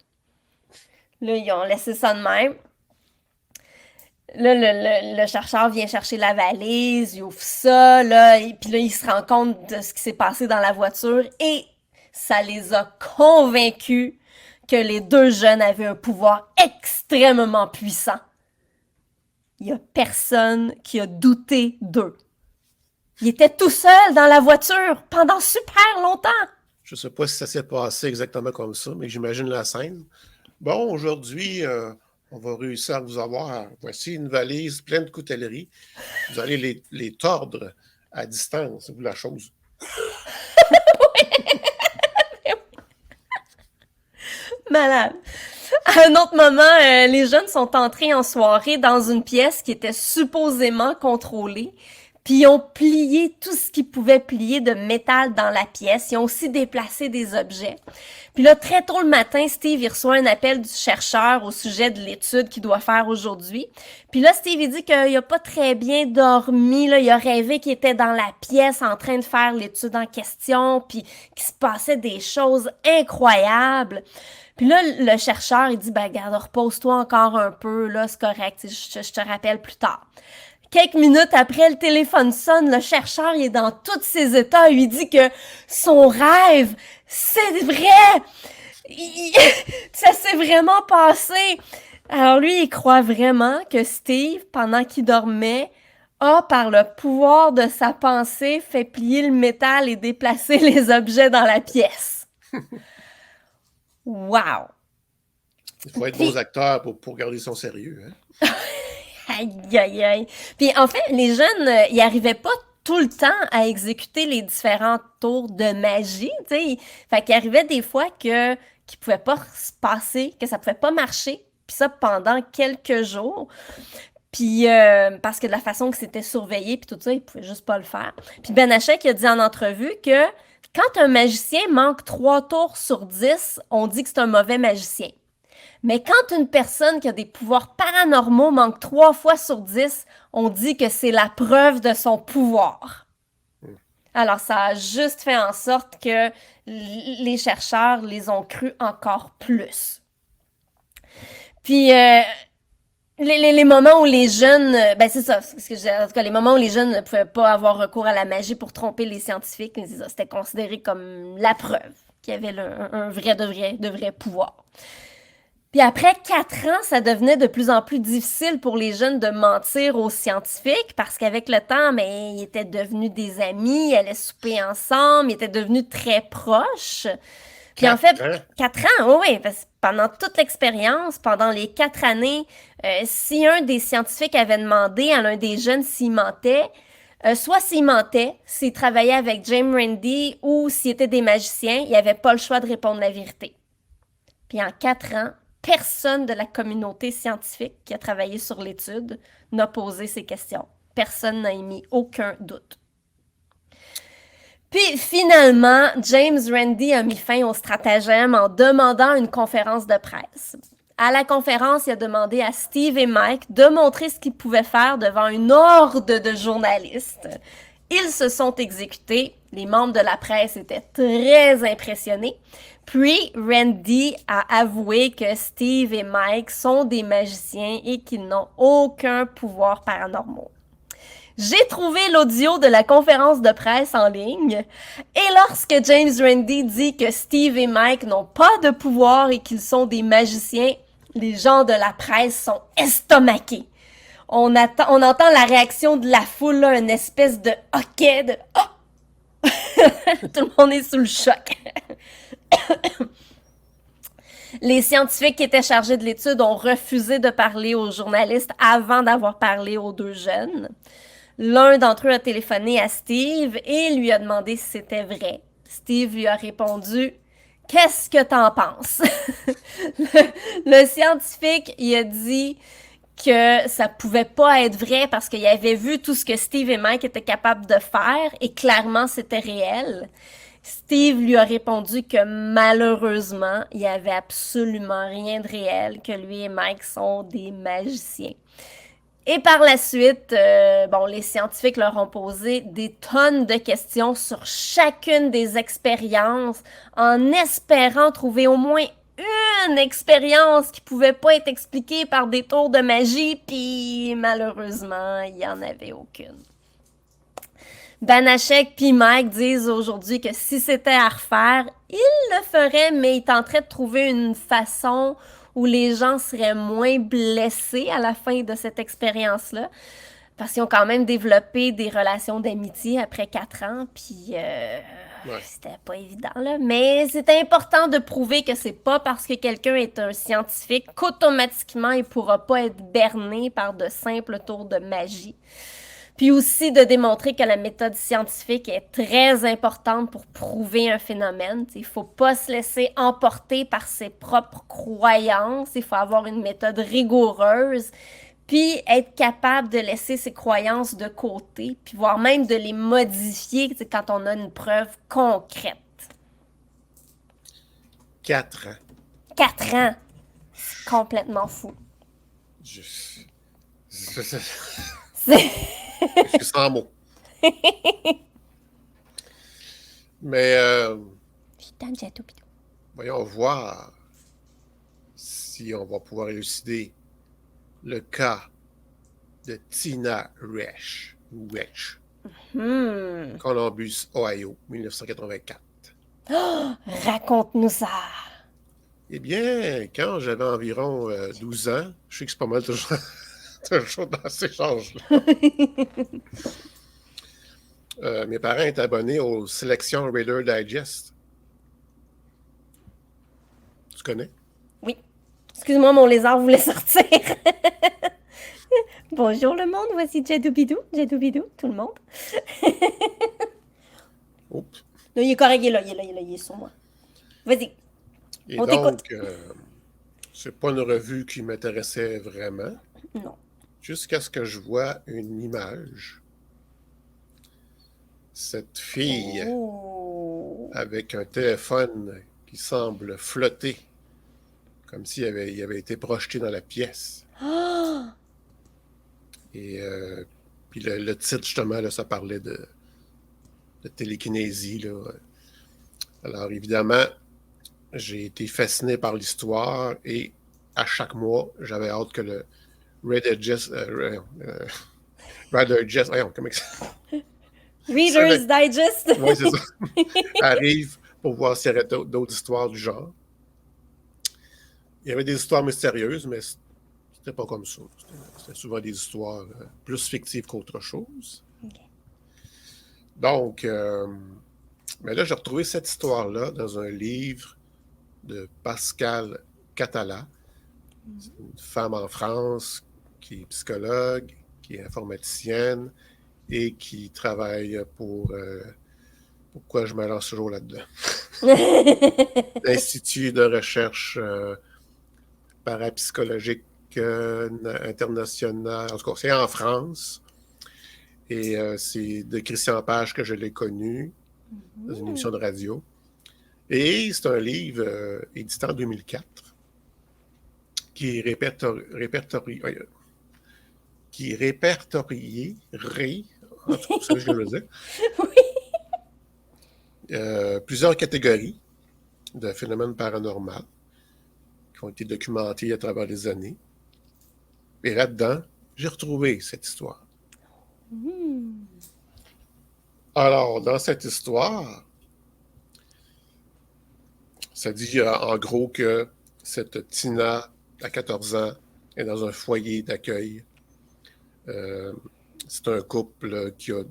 [SPEAKER 2] Là, ils ont laissé ça de même. Là, le chercheur vient chercher la valise, il ouvre ça, là, et puis là, il se rend compte de ce qui s'est passé dans la voiture et ça les a convaincus que les 2 jeunes avaient un pouvoir extrêmement puissant. Il n'y a personne qui a douté d'eux. Il était tout seul dans la voiture pendant super longtemps.
[SPEAKER 1] Je ne sais pas si ça s'est passé exactement comme ça, mais j'imagine la scène. Bon, aujourd'hui, on va réussir à vous avoir. Voici une valise pleine de coutelleries. Vous allez les tordre à distance. C'est vous la chose.
[SPEAKER 2] Malade. À un autre moment, les jeunes sont entrés en soirée dans une pièce qui était supposément contrôlée. Puis ils ont plié tout ce qu'ils pouvaient plier de métal dans la pièce. Ils ont aussi déplacé des objets. Puis là, très tôt le matin, Steve, il reçoit un appel du chercheur au sujet de l'étude qu'il doit faire aujourd'hui. Puis là, Steve, il dit qu'il n'a pas très bien dormi. Là. Il a rêvé qu'il était dans la pièce en train de faire l'étude en question, puis qu'il se passait des choses incroyables. Puis là, le chercheur, il dit, ben, regarde, repose-toi encore un peu, là, c'est correct, je te rappelle plus tard. Quelques minutes après, le téléphone sonne, le chercheur il est dans tous ses états, il lui dit que son rêve, c'est vrai! Ça s'est vraiment passé! Alors lui, il croit vraiment que Steve, pendant qu'il dormait, a, par le pouvoir de sa pensée, fait plier le métal et déplacer les objets dans la pièce. Wow!
[SPEAKER 1] Il faut être bons acteurs pour garder son sérieux. Hein?
[SPEAKER 2] Aïe, aïe, aïe. Puis en fait, les jeunes, ils n'arrivaient pas tout le temps à exécuter les différents tours de magie, tu sais. Fait qu'il arrivait des fois qu'ils ne pouvaient pas se passer, que ça pouvait pas marcher, puis ça pendant quelques jours. Puis parce que de la façon que c'était surveillé, puis tout ça, ils pouvaient juste pas le faire. Puis Ben Hachek a dit en entrevue que quand un magicien manque 3 tours sur 10, on dit que c'est un mauvais magicien. Mais quand une personne qui a des pouvoirs paranormaux manque 3 fois sur 10, on dit que c'est la preuve de son pouvoir. Alors, ça a juste fait en sorte que les chercheurs les ont crus encore plus. Puis, les moments où les jeunes... Ben, c'est ça. En tout cas, les moments où les jeunes ne pouvaient pas avoir recours à la magie pour tromper les scientifiques, c'était considéré comme la preuve qu'il y avait un vrai, de vrai pouvoir. Puis après 4 ans, ça devenait de plus en plus difficile pour les jeunes de mentir aux scientifiques parce qu'avec le temps, mais ils étaient devenus des amis, ils allaient souper ensemble, ils étaient devenus très proches. Puis en fait, 4 ans, oui, parce que pendant toute l'expérience, pendant les 4 années, si un des scientifiques avait demandé à l'un des jeunes s'il mentait, soit s'il mentait, s'il travaillait avec James Randi ou s'il était des magiciens, il n'avait pas le choix de répondre la vérité. Puis en 4 ans, personne de la communauté scientifique qui a travaillé sur l'étude n'a posé ces questions. Personne n'a émis aucun doute. Puis finalement, James Randi a mis fin au stratagème en demandant une conférence de presse. À la conférence, il a demandé à Steve et Mike de montrer ce qu'ils pouvaient faire devant une horde de journalistes. Ils se sont exécutés. Les membres de la presse étaient très impressionnés. Puis, Randi a avoué que Steve et Mike sont des magiciens et qu'ils n'ont aucun pouvoir paranormal. J'ai trouvé l'audio de la conférence de presse en ligne. Et lorsque James Randi dit que Steve et Mike n'ont pas de pouvoir et qu'ils sont des magiciens, les gens de la presse sont estomaqués. On entend la réaction de la foule, là, une espèce de hoquet, de « Oh! » Tout le monde est sous le choc. Les scientifiques qui étaient chargés de l'étude ont refusé de parler aux journalistes avant d'avoir parlé aux 2 jeunes. L'un d'entre eux a téléphoné à Steve et lui a demandé si c'était vrai. Steve lui a répondu « Qu'est-ce que t'en penses? » Le scientifique, il a dit que ça pouvait pas être vrai parce qu'il avait vu tout ce que Steve et Mike étaient capables de faire et clairement c'était réel. Steve lui a répondu que malheureusement, il n'y avait absolument rien de réel, que lui et Mike sont des magiciens. Et par la suite, les scientifiques leur ont posé des tonnes de questions sur chacune des expériences en espérant trouver au moins une expérience qui pouvait pas être expliquée par des tours de magie, puis malheureusement, il n'y en avait aucune. Ben Hachek puis Mike disent aujourd'hui que si c'était à refaire, ils le feraient, mais ils tenteraient de trouver une façon où les gens seraient moins blessés à la fin de cette expérience-là. Parce qu'ils ont quand même développé des relations d'amitié après 4 ans, puis c'était pas évident, là. Mais c'est important de prouver que c'est pas parce que quelqu'un est un scientifique qu'automatiquement il pourra pas être berné par de simples tours de magie. Puis aussi de démontrer que la méthode scientifique est très importante pour prouver un phénomène. Il ne faut pas se laisser emporter par ses propres croyances. Il faut avoir une méthode rigoureuse. Puis être capable de laisser ses croyances de côté. Puis voire même de les modifier quand on a une preuve concrète.
[SPEAKER 1] 4 ans.
[SPEAKER 2] 4 ans. C'est complètement fou.
[SPEAKER 1] C'est... Je suis sans mots. Mais voyons voir si on va pouvoir élucider le cas de Tina Resch.
[SPEAKER 2] Hmm.
[SPEAKER 1] Columbus, Ohio, 1984.
[SPEAKER 2] Oh, raconte-nous ça.
[SPEAKER 1] Eh bien, quand j'avais environ 12 ans, je sais que c'est pas mal toujours, toujours dans ces changes-là. Mes parents étaient abonnés aux sélections Raider Digest. Tu connais?
[SPEAKER 2] Oui. Excuse-moi, mon lézard voulait sortir. Bonjour le monde, voici Jadoubidou, tout le monde.
[SPEAKER 1] Oups.
[SPEAKER 2] Non, il est correct, il est sur moi. Vas-y.
[SPEAKER 1] Et
[SPEAKER 2] On t'écoute.
[SPEAKER 1] donc, c'est pas une revue qui m'intéressait vraiment,
[SPEAKER 2] Non.
[SPEAKER 1] jusqu'à ce que je vois une image. Cette fille
[SPEAKER 2] Oh.
[SPEAKER 1] avec un téléphone qui semble flotter, comme s'il il avait été projeté dans la pièce.
[SPEAKER 2] Ah!
[SPEAKER 1] Et puis le titre, justement, là, ça parlait de télékinésie. Là. Alors, évidemment, j'ai été fasciné par l'histoire et à chaque mois, j'avais hâte que le Reader's Digest, comment ça?
[SPEAKER 2] Reader's Digest.
[SPEAKER 1] Oui, c'est ça. Arrive pour voir s'il y avait d'autres histoires du genre. Il y avait des histoires mystérieuses, mais c'était pas comme ça. C'était souvent des histoires plus fictives qu'autre chose.
[SPEAKER 2] Okay.
[SPEAKER 1] Donc, mais là, j'ai retrouvé cette histoire-là dans un livre de Pascal Catala. C'est une femme en France qui est psychologue, qui est informaticienne et qui travaille pour... pourquoi je me lance toujours là-dedans? L'Institut de recherche parapsychologique international. En tout cas, c'est en France. Et c'est de Christian Page que je l'ai connu dans une émission de radio. Et c'est un livre édité en 2004 qui est répertorié, en tout cas, c'est ce que je veux dire. Plusieurs catégories de phénomènes paranormaux qui ont été documentés à travers les années. Et là-dedans, j'ai retrouvé cette histoire. Alors, dans cette histoire, ça dit en gros que cette Tina, à 14 ans, est dans un foyer d'accueil. C'est un couple qui a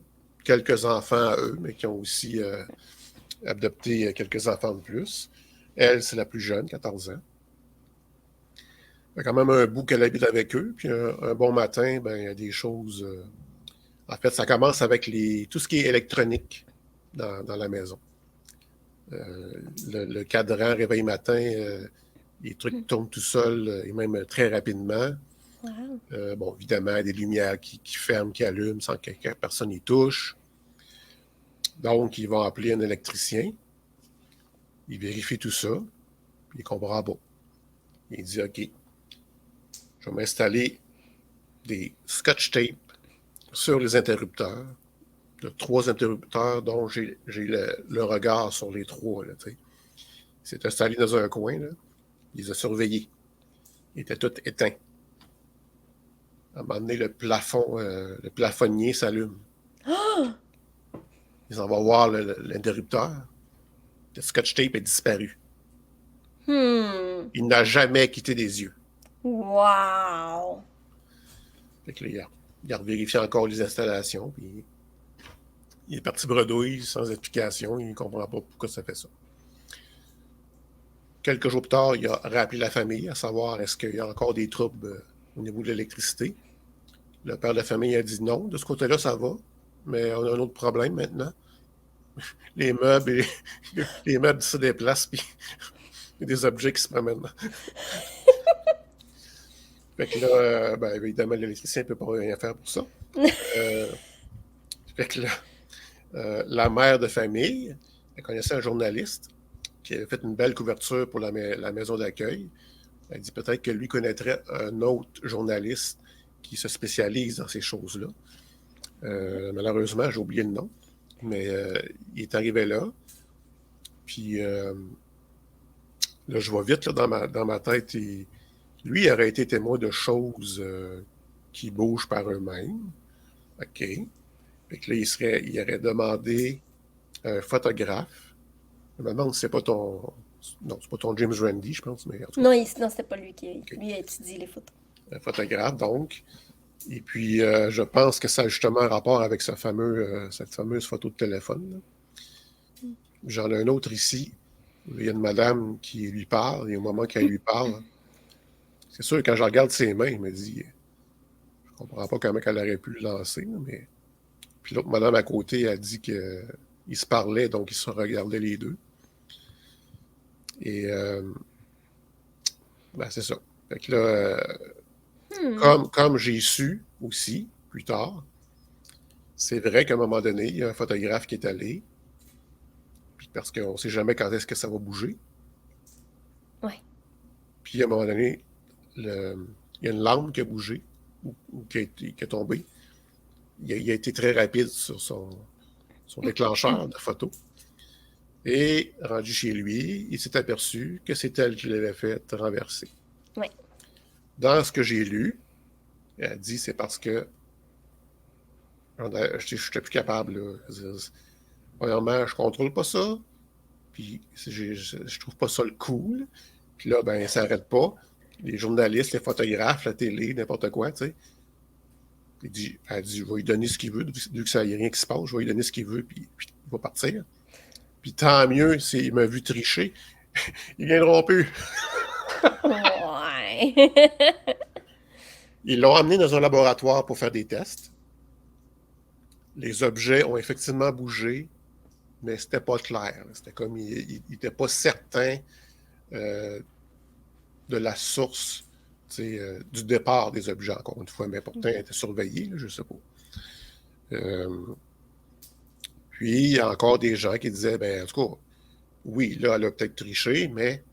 [SPEAKER 1] quelques enfants à eux, mais qui ont aussi adopté quelques enfants de plus. Elle, c'est la plus jeune, 14 ans. Il y a quand même un bout qu'elle habite avec eux, puis un bon matin, ben, il y a des choses... en fait, ça commence avec tout ce qui est électronique dans la maison. Le cadran, réveil matin, les trucs tournent tout seuls, et même très rapidement.
[SPEAKER 2] Wow.
[SPEAKER 1] Bon, évidemment, des lumières qui ferment, qui allument sans que personne y touche. Donc, ils vont appeler un électricien. Il vérifie tout ça, puis il comprend pas. Il dit, OK, je vais m'installer des scotch tape sur les interrupteurs, de 3 interrupteurs dont j'ai le regard sur les 3. Là, il s'est installé dans un coin, là. Il les a surveillés. Ils étaient tous éteints. À un moment donné, le plafonnier s'allume.
[SPEAKER 2] Oh!
[SPEAKER 1] Ils en vont voir l'interrupteur. Le scotch tape est disparu. Il n'a jamais quitté des yeux.
[SPEAKER 2] Wow!
[SPEAKER 1] Fait que là, il a vérifié encore les installations, puis il est parti bredouille sans explication, il ne comprend pas pourquoi ça fait ça. Quelques jours plus tard, il a rappelé la famille à savoir est-ce qu'il y a encore des troubles au niveau de l'électricité. Le père de la famille a dit non, de ce côté-là, ça va, mais on a un autre problème maintenant. Les meubles se déplacent, puis il y a des objets qui se promènent. Fait que là, ben, évidemment, l'électricien ne peut pas rien faire pour ça. Fait que là, la mère de famille, elle connaissait un journaliste qui avait fait une belle couverture pour la maison d'accueil. Elle dit peut-être que lui connaîtrait un autre journaliste qui se spécialise dans ces choses-là. Malheureusement, j'ai oublié le nom, mais il est arrivé là. Puis là, je vois vite là, dans ma tête, lui, il aurait été témoin de choses qui bougent par eux-mêmes. OK. Fait que là, il aurait demandé un photographe. Je me demande si c'est pas ton... Non, c'est pas ton James Randi, je pense, mais en tout cas,
[SPEAKER 2] Non, c'était pas lui qui lui a étudié les photos.
[SPEAKER 1] un photographe, donc. Et puis, je pense que ça a justement un rapport avec cette fameuse photo de téléphone, là. J'en ai un autre ici. Il y a une madame qui lui parle, et au moment qu'elle lui parle, c'est sûr, quand je regarde ses mains, il me dit, je comprends pas comment elle aurait pu le lancer, là, mais... Puis l'autre madame à côté a dit qu'ils se parlaient, donc ils se regardaient les deux. Et ben c'est ça. Fait que là, comme j'ai su aussi, plus tard, c'est vrai qu'à un moment donné, il y a un photographe qui est allé, puis parce qu'on ne sait jamais quand est-ce que ça va bouger.
[SPEAKER 2] Ouais.
[SPEAKER 1] Puis à un moment donné, il y a une lampe qui a bougé, ou qui est tombée. Il a été très rapide sur son déclencheur de photo. Et rendu chez lui, il s'est aperçu que c'est elle qui l'avait fait renverser.
[SPEAKER 2] Oui.
[SPEAKER 1] Dans ce que j'ai lu, elle dit c'est parce que je n'étais plus capable. Là. Premièrement, je ne contrôle pas ça. Puis je trouve pas ça le cool. Puis là, ben, ça n'arrête pas. Les journalistes, les photographes, la télé, n'importe quoi, tu sais. Elle dit, je vais lui donner ce qu'il veut, vu que ça n'y a rien qui se passe, je vais lui donner ce qu'il veut, puis il va partir. Puis tant mieux, s'il m'a vu tricher, ils viendront plus.
[SPEAKER 2] Ouais.
[SPEAKER 1] Ils l'ont amené dans un laboratoire pour faire des tests. Les objets ont effectivement bougé, mais c'était pas clair. C'était comme, il n'était pas certain de la source du départ des objets, encore une fois, mais pourtant, elle était surveillée, là, je ne sais pas. Puis, il y a encore des gens qui disaient, ben, en tout cas, oui, là, elle a peut-être triché, mais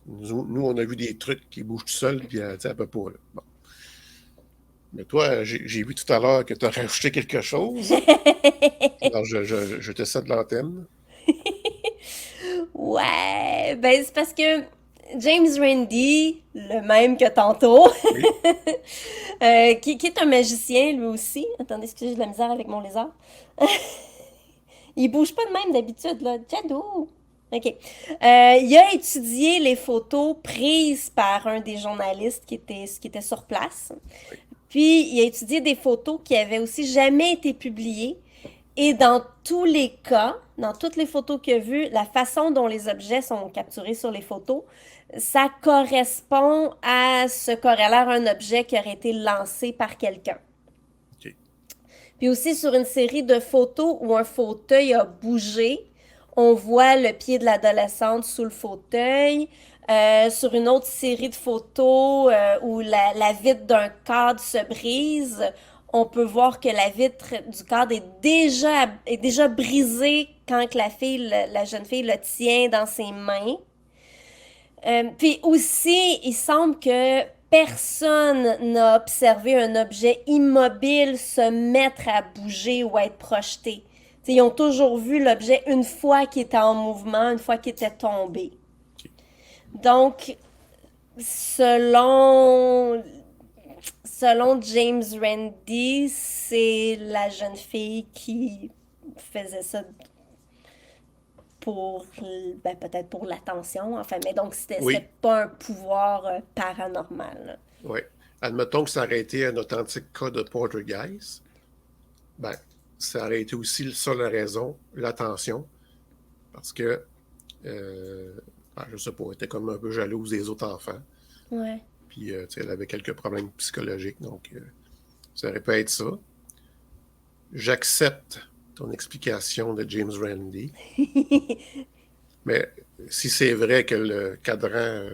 [SPEAKER 1] nous, on a vu des trucs qui bougent tout seuls, puis elle ne peut pas. Là. Bon. Mais toi, j'ai vu tout à l'heure que tu as rajouté quelque chose. Alors, je te cède l'antenne.
[SPEAKER 2] Ouais, ben c'est parce que James Randi, le même que tantôt,
[SPEAKER 1] Oui.
[SPEAKER 2] qui est un magicien lui aussi. Attendez, excusez, j'ai de la misère avec mon lézard. Il bouge pas de même d'habitude, là. Jadou! OK. Il a étudié les photos prises par un des journalistes qui était sur place. Puis, il a étudié des photos qui avaient aussi jamais été publiées. Et dans tous les cas, dans toutes les photos qu'il a vues, la façon dont les objets sont capturés sur les photos, ça correspond à ce corrélaire un objet qui aurait été lancé par quelqu'un.
[SPEAKER 1] OK.
[SPEAKER 2] Puis aussi sur une série de photos où un fauteuil a bougé, on voit le pied de l'adolescente sous le fauteuil. Sur une autre série de photos où la vitre d'un cadre se brise, on peut voir que la vitre du cadre est déjà brisée quand que la jeune fille le tient dans ses mains. Puis aussi, il semble que personne n'a observé un objet immobile se mettre à bouger ou à être projeté. T'sais, ils ont toujours vu l'objet une fois qu'il était en mouvement, une fois qu'il était tombé. Donc, selon James Randi, c'est la jeune fille qui faisait ça pour, ben, peut-être pour l'attention, enfin, mais donc c'était pas un pouvoir paranormal.
[SPEAKER 1] Oui. Admettons que ça aurait été un authentique cas de poltergeist, ben, ça aurait été aussi ça la raison, l'attention, parce que, je sais pas, elle était comme un peu jalouse des autres enfants.
[SPEAKER 2] Ouais.
[SPEAKER 1] Puis, elle avait quelques problèmes psychologiques, donc ça aurait pu être ça. J'accepte ton explication de James Randi. Mais si c'est vrai que le cadran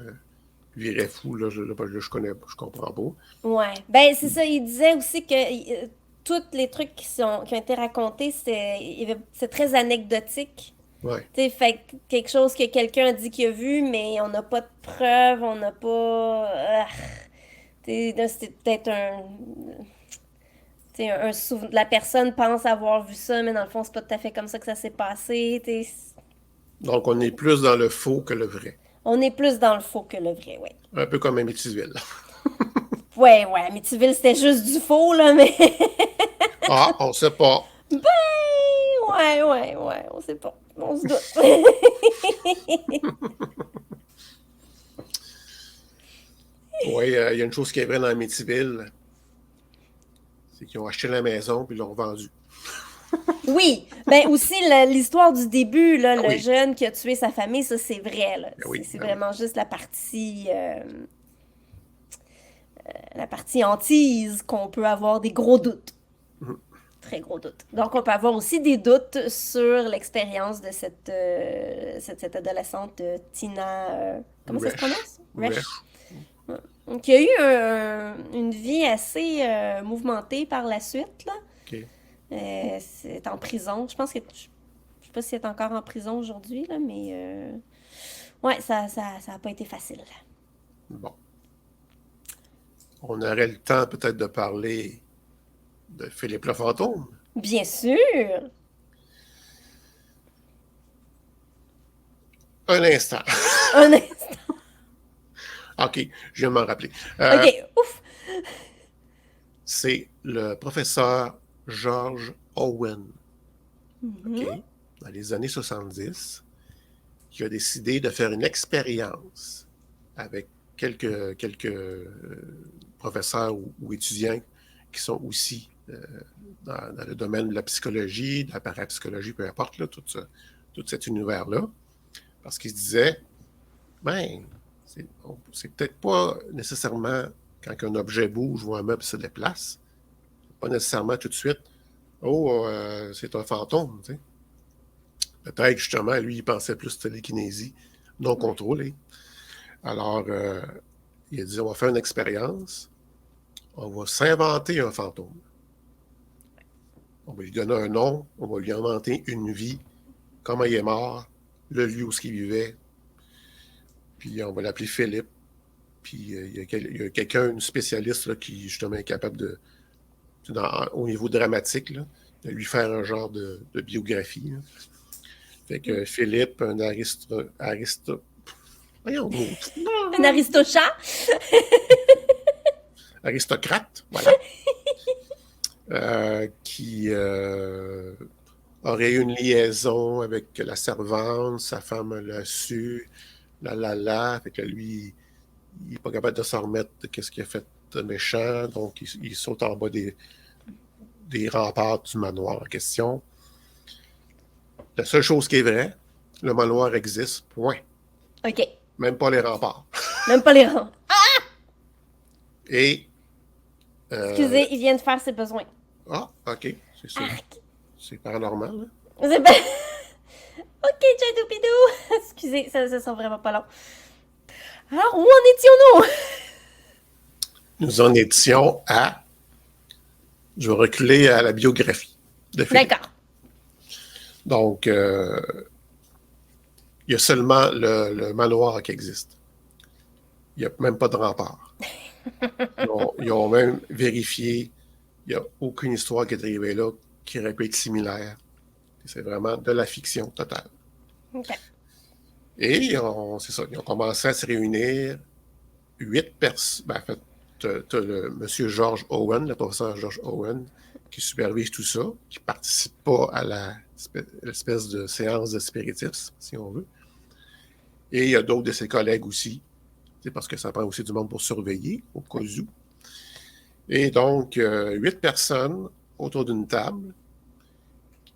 [SPEAKER 1] virait fou, là, je comprends pas.
[SPEAKER 2] Ouais. Ben, c'est ça, il disait aussi que tous les trucs qui ont été racontés, c'est très anecdotique.
[SPEAKER 1] Ouais.
[SPEAKER 2] T'sais, fait quelque chose que quelqu'un a dit qu'il a vu, mais on n'a pas de preuves, on n'a pas... c'était peut-être un souvenir. La personne pense avoir vu ça, mais dans le fond, c'est pas tout à fait comme ça que ça s'est passé.
[SPEAKER 1] Donc, on est plus dans le faux que le vrai.
[SPEAKER 2] On est plus dans le faux que le vrai, oui.
[SPEAKER 1] Un peu comme Amityville.
[SPEAKER 2] Ouais, Amityville, c'était juste du faux, là, mais...
[SPEAKER 1] Ah, on sait pas.
[SPEAKER 2] Ben, ouais, on sait pas. On se doute.
[SPEAKER 1] Oui, il y a une chose qui est vraie dans Amityville, c'est qu'ils ont acheté la maison puis ils l'ont vendue.
[SPEAKER 2] Oui, ben aussi l'histoire du début, là,
[SPEAKER 1] Ah
[SPEAKER 2] le
[SPEAKER 1] oui.
[SPEAKER 2] jeune qui a tué sa famille, ça c'est vrai, là.
[SPEAKER 1] Ben oui,
[SPEAKER 2] C'est
[SPEAKER 1] ben
[SPEAKER 2] vraiment juste la partie hantise qu'on peut avoir des gros doutes.
[SPEAKER 1] Mhm.
[SPEAKER 2] Très gros doutes. Donc on peut avoir aussi des doutes sur l'expérience de cette adolescente Tina, comment ça se
[SPEAKER 1] Resch.
[SPEAKER 2] prononce? Resch.
[SPEAKER 1] Resch.
[SPEAKER 2] Ouais. Donc il y a eu une vie assez mouvementée par la suite, là.
[SPEAKER 1] OK.
[SPEAKER 2] C'est en prison. Je pense que je sais pas si elle est encore en prison aujourd'hui, là, mais ouais, ça a pas été facile.
[SPEAKER 1] Bon. On aurait le temps peut-être de parler de Philippe le fantôme.
[SPEAKER 2] Bien sûr!
[SPEAKER 1] Un instant.
[SPEAKER 2] Un instant.
[SPEAKER 1] OK, je viens de m'en rappeler.
[SPEAKER 2] OK, ouf!
[SPEAKER 1] C'est le professeur George Owen,
[SPEAKER 2] Mhm.
[SPEAKER 1] OK, dans les années 70, qui a décidé de faire une expérience avec quelques professeurs ou étudiants qui sont aussi dans le domaine de la psychologie, de la parapsychologie, peu importe, là, tout cet univers-là, parce qu'il se disait, ben, c'est peut-être pas nécessairement quand un objet bouge ou un meuble se déplace, pas nécessairement tout de suite, oh, c'est un fantôme, tu sais. Peut-être, justement, lui, il pensait plus télékinésie non contrôlée. Alors, il a dit, on va faire une expérience, on va s'inventer un fantôme. On va lui donner un nom, on va lui inventer une vie, comment il est mort, le lieu où il vivait, puis on va l'appeler Philippe. Puis il y a quelqu'un, une spécialiste, là, qui, justement, est capable de, au niveau dramatique, là, de lui faire un genre de biographie, là. Fait que Philippe, un voyons,
[SPEAKER 2] Un aristochat?
[SPEAKER 1] aristocrate, voilà, qui aurait eu une liaison avec la servante, sa femme l'a su, fait que lui, il n'est pas capable de s'en remettre de ce qu'il a fait de méchant, donc il saute en bas des remparts du manoir en question. La seule chose qui est vraie, le manoir existe, point.
[SPEAKER 2] OK.
[SPEAKER 1] Même pas les remparts.
[SPEAKER 2] Même pas les rangs.
[SPEAKER 1] Et...
[SPEAKER 2] Excusez, il vient de faire ses besoins.
[SPEAKER 1] Ah, OK, c'est ça.
[SPEAKER 2] Arc.
[SPEAKER 1] C'est paranormal, hein?
[SPEAKER 2] C'est pas... OK, Chadoupidou! Excusez, ça sent vraiment pas long. Alors, où en étions-nous?
[SPEAKER 1] Nous en étions à... Je vais reculer à la biographie de Philippe.
[SPEAKER 2] D'accord.
[SPEAKER 1] Donc, il y a seulement le manoir qui existe. Il n'y a même pas de rempart. Ils ont même vérifié, il n'y a aucune histoire qui est arrivée là qui aurait pu être similaire. C'est vraiment de la fiction totale.
[SPEAKER 2] OK.
[SPEAKER 1] Et c'est ça, ils ont commencé à se réunir, 8 personnes. Ben, en fait, t'as le monsieur George Owen, le professeur George Owen, qui supervise tout ça, qui ne participe pas à l'espèce de séance de spiritisme, si on veut. Et il y a d'autres de ses collègues aussi, parce que ça prend aussi du monde pour surveiller, au cas où. Et donc, 8 personnes autour d'une table,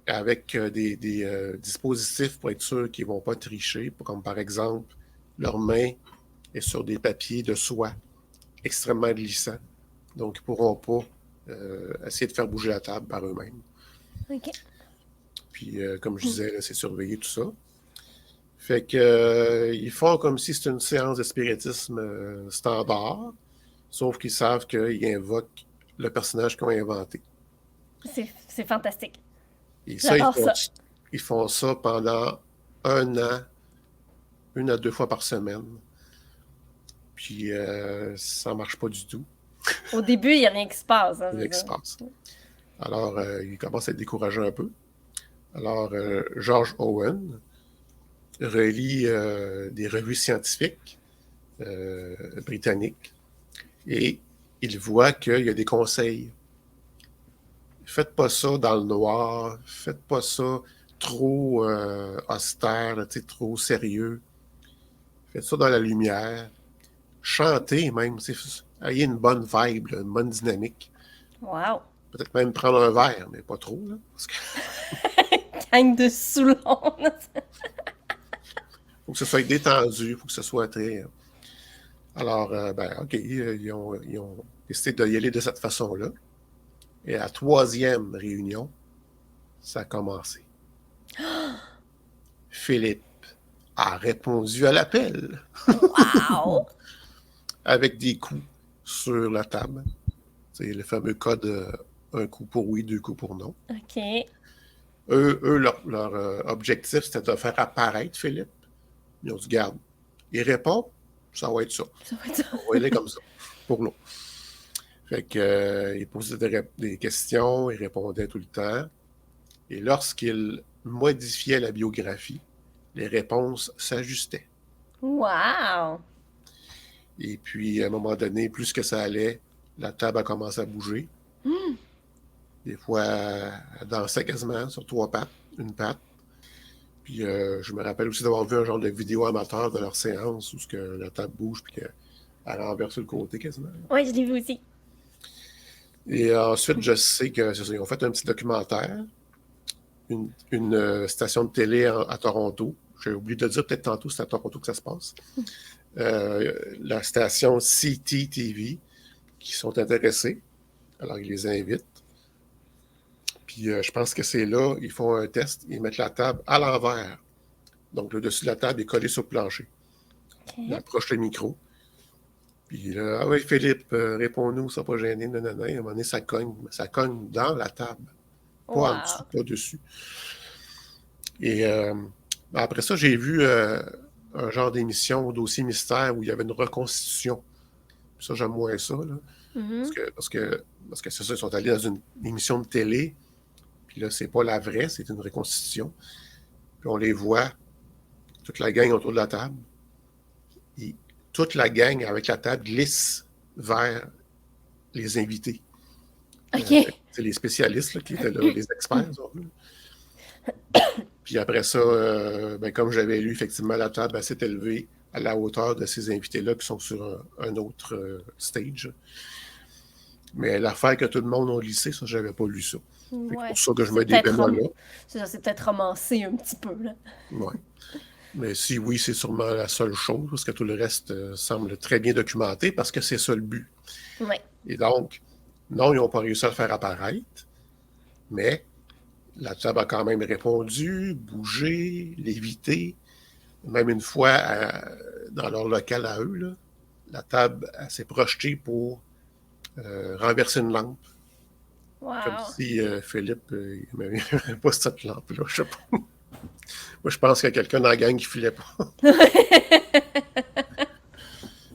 [SPEAKER 1] avec des dispositifs pour être sûr qu'ils ne vont pas tricher, comme par exemple, leur main est sur des papiers de soie extrêmement glissants. Donc, ils ne pourront pas essayer de faire bouger la table par eux-mêmes.
[SPEAKER 2] OK.
[SPEAKER 1] Puis, comme je disais, là, c'est surveiller tout ça. Fait que ils font comme si c'était une séance de spiritisme standard, sauf qu'ils savent qu'ils invoquent le personnage qu'ils ont inventé.
[SPEAKER 2] C'est fantastique.
[SPEAKER 1] Et ça,
[SPEAKER 2] J'adore ça.
[SPEAKER 1] ils font ça pendant 1 an, 1 à 2 fois par semaine. Puis ça ne marche pas du tout.
[SPEAKER 2] Au début, il n'y a rien qui se passe. Hein,
[SPEAKER 1] Il y a qui se passe. Alors, il commence à être découragé un peu. Alors, George Owen relit des revues scientifiques britanniques et il voit qu'il y a des conseils. Faites pas ça dans le noir, faites pas ça trop austère, là, tu sais, trop sérieux. Faites ça dans la lumière. Chantez même, tu sais, ayez une bonne vibe, là, une bonne dynamique.
[SPEAKER 2] Wow!
[SPEAKER 1] Peut-être même prendre un verre, mais pas trop, là, parce que
[SPEAKER 2] Gang de Soulon!
[SPEAKER 1] faut que ce soit détendu, faut que ce soit très... Alors, ben, OK, ils ont décidé d'y aller de cette façon-là. Et à la 3e réunion, ça a commencé. Philippe a répondu à l'appel
[SPEAKER 2] Wow!
[SPEAKER 1] avec des coups sur la table. C'est le fameux code un coup pour oui, 2 coups pour non.
[SPEAKER 2] OK.
[SPEAKER 1] Eux leur objectif, c'était de faire apparaître Philippe. Ils ont dit, garde, il répond, ça va être ça.
[SPEAKER 2] Ça va être ça.
[SPEAKER 1] On va y aller comme ça, pour nous. Fait que, il posait des questions, il répondait tout le temps. Et lorsqu'il modifiait la biographie, les réponses s'ajustaient.
[SPEAKER 2] Wow!
[SPEAKER 1] Et puis, à un moment donné, plus que ça allait, la table a commencé à bouger. Des fois, elle dansait quasiment sur 3 pattes, une patte. Puis, je me rappelle aussi d'avoir vu un genre de vidéo amateur de leur séance où que la table bouge puis qu'elle renverse sur le côté quasiment.
[SPEAKER 2] Oui, je l'ai vu aussi.
[SPEAKER 1] Et ensuite, je sais que c'est ça, ils ont fait un petit documentaire, une station de télé à Toronto. J'ai oublié de le dire, peut-être tantôt, c'est à Toronto que ça se passe. La station CTTV, qui sont intéressés. Alors, ils les invitent. Puis, je pense que c'est là, ils font un test, ils mettent la table à l'envers. Donc, le dessus de la table est collé sur le plancher.
[SPEAKER 2] OK.
[SPEAKER 1] Il approche le micro. Puis là, ah oui, Philippe, réponds-nous, ça pas gêné, nanana. À un moment donné, ça cogne. Mais ça cogne dans la table. Pas en
[SPEAKER 2] Wow!
[SPEAKER 1] dessous, pas dessus. Et après ça, j'ai vu un genre d'émission au dossier mystère où il y avait une reconstitution. Puis ça, j'aime moins ça, là.
[SPEAKER 2] Mhm.
[SPEAKER 1] Parce que c'est ça, ils sont allés dans une émission de télé. Puis là, c'est pas la vraie, c'est une reconstitution. Puis on les voit, toute la gang autour de la table. Et toute la gang avec la table glisse vers les invités.
[SPEAKER 2] OK.
[SPEAKER 1] C'est les spécialistes là, qui étaient là, les experts. Si on veut. Puis après ça, ben, comme j'avais lu, effectivement, la table elle s'est élevée à la hauteur de ces invités-là qui sont sur un autre stage. Mais l'affaire que tout le monde a glissé, ça, j'avais pas lu ça. C'est
[SPEAKER 2] Ouais.
[SPEAKER 1] pour ça que je
[SPEAKER 2] C'est
[SPEAKER 1] mets des
[SPEAKER 2] peut-être
[SPEAKER 1] bémols là.
[SPEAKER 2] C'est ça, c'est peut-être romancé un petit peu, là.
[SPEAKER 1] Ouais. Mais si oui, c'est sûrement la seule chose, parce que tout le reste semble très bien documenté, parce que c'est ça le but.
[SPEAKER 2] Ouais.
[SPEAKER 1] Et donc, non, ils n'ont pas réussi à le faire apparaître, mais la table a quand même répondu, bougé, lévité. Même une fois, dans leur local à eux, là, la table s'est projetée pour renverser une lampe.
[SPEAKER 2] Wow!
[SPEAKER 1] Comme si Philippe il n'avait pas cette lampe-là, je sais pas. Moi, je pense qu'il y a quelqu'un dans la gang qui filait pas.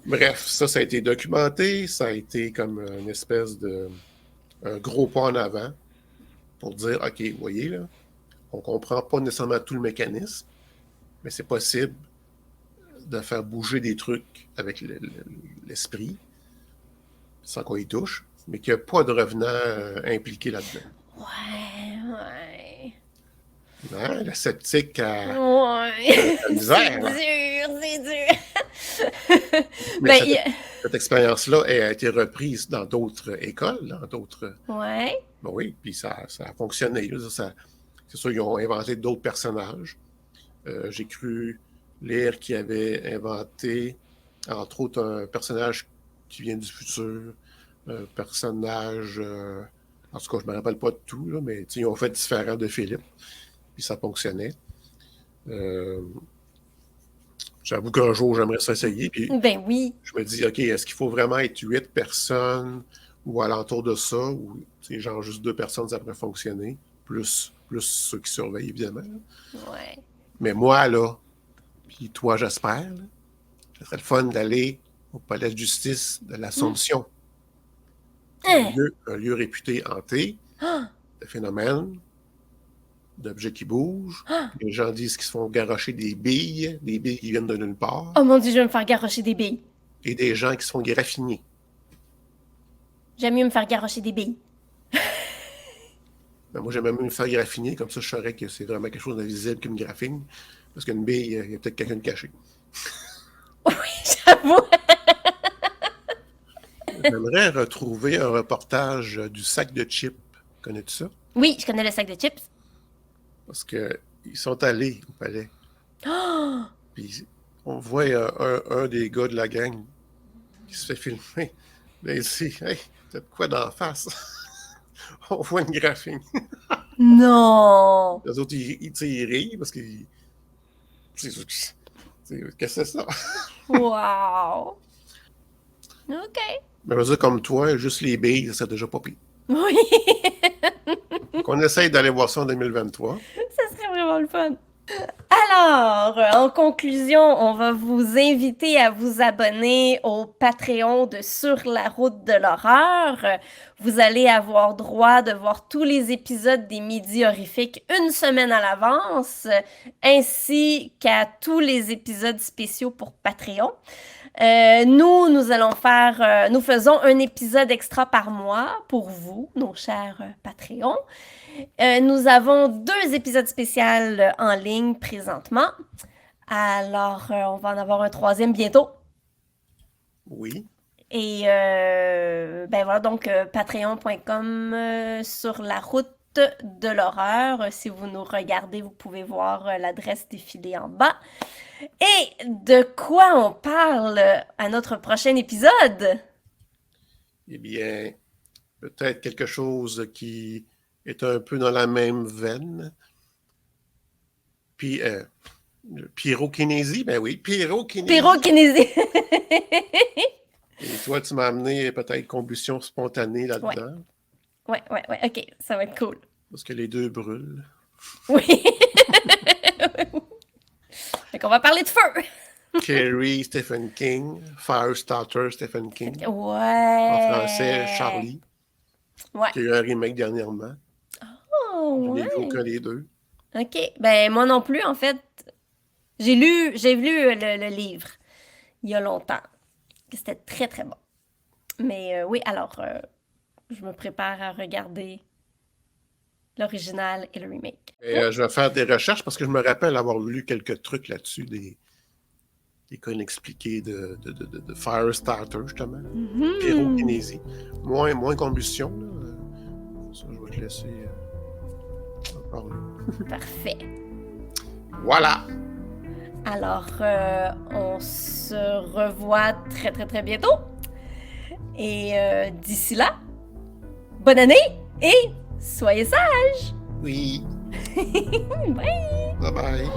[SPEAKER 1] Bref, ça a été documenté. Ça a été comme une espèce de un gros pas en avant pour dire, OK, vous voyez, là, on comprend pas nécessairement tout le mécanisme, mais c'est possible de faire bouger des trucs avec l'esprit, sans qu'on y touche, mais qu'il n'y a pas de revenant impliqué là-dedans.
[SPEAKER 2] Ouais.
[SPEAKER 1] Hein? La sceptique à
[SPEAKER 2] Ouais.
[SPEAKER 1] la misère.
[SPEAKER 2] C'est dur.
[SPEAKER 1] Mais
[SPEAKER 2] Ben,
[SPEAKER 1] cette expérience-là a été reprise dans d'autres écoles, dans d'autres.
[SPEAKER 2] ouais.
[SPEAKER 1] Ben oui, puis ça a fonctionné. Là, c'est sûr, ils ont inventé d'autres personnages. J'ai cru lire qu'ils avaient inventé, entre autres, un personnage qui vient du futur, un personnage. En tout cas, je ne me rappelle pas de tout, là, mais ils ont fait différent de Philippe, puis ça fonctionnait. J'avoue qu'un jour, j'aimerais ça essayer. Puis
[SPEAKER 2] Ben oui.
[SPEAKER 1] je me dis, OK, est-ce qu'il faut vraiment être 8 personnes ou alentour de ça, ou genre juste 2 personnes, ça pourrait fonctionner, plus ceux qui surveillent, évidemment. Là.
[SPEAKER 2] Ouais.
[SPEAKER 1] Mais moi, là, puis toi, j'espère, là, ça serait le fun d'aller au palais de justice de l'Assomption. Un lieu réputé hanté, de phénomènes, d'objets qui bougent. Les gens disent qu'ils se font garrocher des billes qui viennent de nulle part,
[SPEAKER 2] Oh mon Dieu, je vais me faire garrocher des billes.
[SPEAKER 1] et des gens qui se font graffiner.
[SPEAKER 2] J'aime mieux me faire garrocher des billes.
[SPEAKER 1] Ben, moi, j'aime même me faire graffiner, comme ça, je saurais que c'est vraiment quelque chose d'invisible qui me graffine. Parce qu'une bille, il y a peut-être quelqu'un de caché.
[SPEAKER 2] Oui, j'avoue.
[SPEAKER 1] J'aimerais retrouver un reportage du sac de chips. Connais-tu ça?
[SPEAKER 2] Oui, je connais le sac de chips.
[SPEAKER 1] Parce qu'ils sont allés au palais.
[SPEAKER 2] Oh!
[SPEAKER 1] Puis on voit un des gars de la gang qui se fait filmer. Là, il dit hey, t'as de quoi d'en face? On voit une graphine.
[SPEAKER 2] Non!
[SPEAKER 1] Les autres, ils rient parce qu'ils. Qu'est-ce que c'est ça?
[SPEAKER 2] Wow! OK.
[SPEAKER 1] Mais je veux dire, comme toi, juste les billes, c'est déjà pas pire.
[SPEAKER 2] Oui!
[SPEAKER 1] On essaye d'aller voir ça en 2023.
[SPEAKER 2] Ça serait vraiment le fun. Alors, en conclusion, on va vous inviter à vous abonner au Patreon de Sur la route de l'horreur. Vous allez avoir droit de voir tous les épisodes des Midis horrifiques une semaine à l'avance, ainsi qu'à tous les épisodes spéciaux pour Patreon. Nous faisons un épisode extra par mois pour vous, nos chers Patreons. Nous avons 2 épisodes spéciaux en ligne présentement. Alors, on va en avoir un 3e bientôt.
[SPEAKER 1] Oui.
[SPEAKER 2] Et ben voilà, donc patreon.com sur la route de l'horreur. Si vous nous regardez, vous pouvez voir l'adresse défilée en bas. Et de quoi on parle à notre prochain épisode?
[SPEAKER 1] Eh bien, peut-être quelque chose qui est un peu dans la même veine. Puis, pyrokinésie, ben oui, pyrokinésie.
[SPEAKER 2] Pyrokinésie.
[SPEAKER 1] Et toi, tu m'as amené peut-être combustion spontanée là-dedans.
[SPEAKER 2] Ouais, ok, ça va être cool.
[SPEAKER 1] Parce que les deux brûlent.
[SPEAKER 2] Oui. Fait qu'on va parler de feu.
[SPEAKER 1] Carrie, Stephen King. Firestarter, Stephen King.
[SPEAKER 2] Ouais.
[SPEAKER 1] En français, Charlie.
[SPEAKER 2] Ouais.
[SPEAKER 1] Qui a eu un remake dernièrement.
[SPEAKER 2] Oh,
[SPEAKER 1] Je n'ai vu
[SPEAKER 2] ouais.
[SPEAKER 1] aucun des deux.
[SPEAKER 2] OK. Ben, moi non plus, en fait. J'ai lu le livre il y a longtemps. C'était très, très bon. Mais oui, alors, je me prépare à regarder l'original et le remake.
[SPEAKER 1] Et, je vais faire des recherches parce que je me rappelle avoir lu quelques trucs là-dessus, des cas inexpliqués de Firestarter, justement. Pyrokinésie. Moins combustion. Là. Ça, je vais te laisser en parler.
[SPEAKER 2] Parfait.
[SPEAKER 1] Voilà!
[SPEAKER 2] Alors, on se revoit très, très, très bientôt. Et d'ici là, bonne année et soyez sages!
[SPEAKER 1] Oui!
[SPEAKER 2] Bye!
[SPEAKER 1] Bye bye!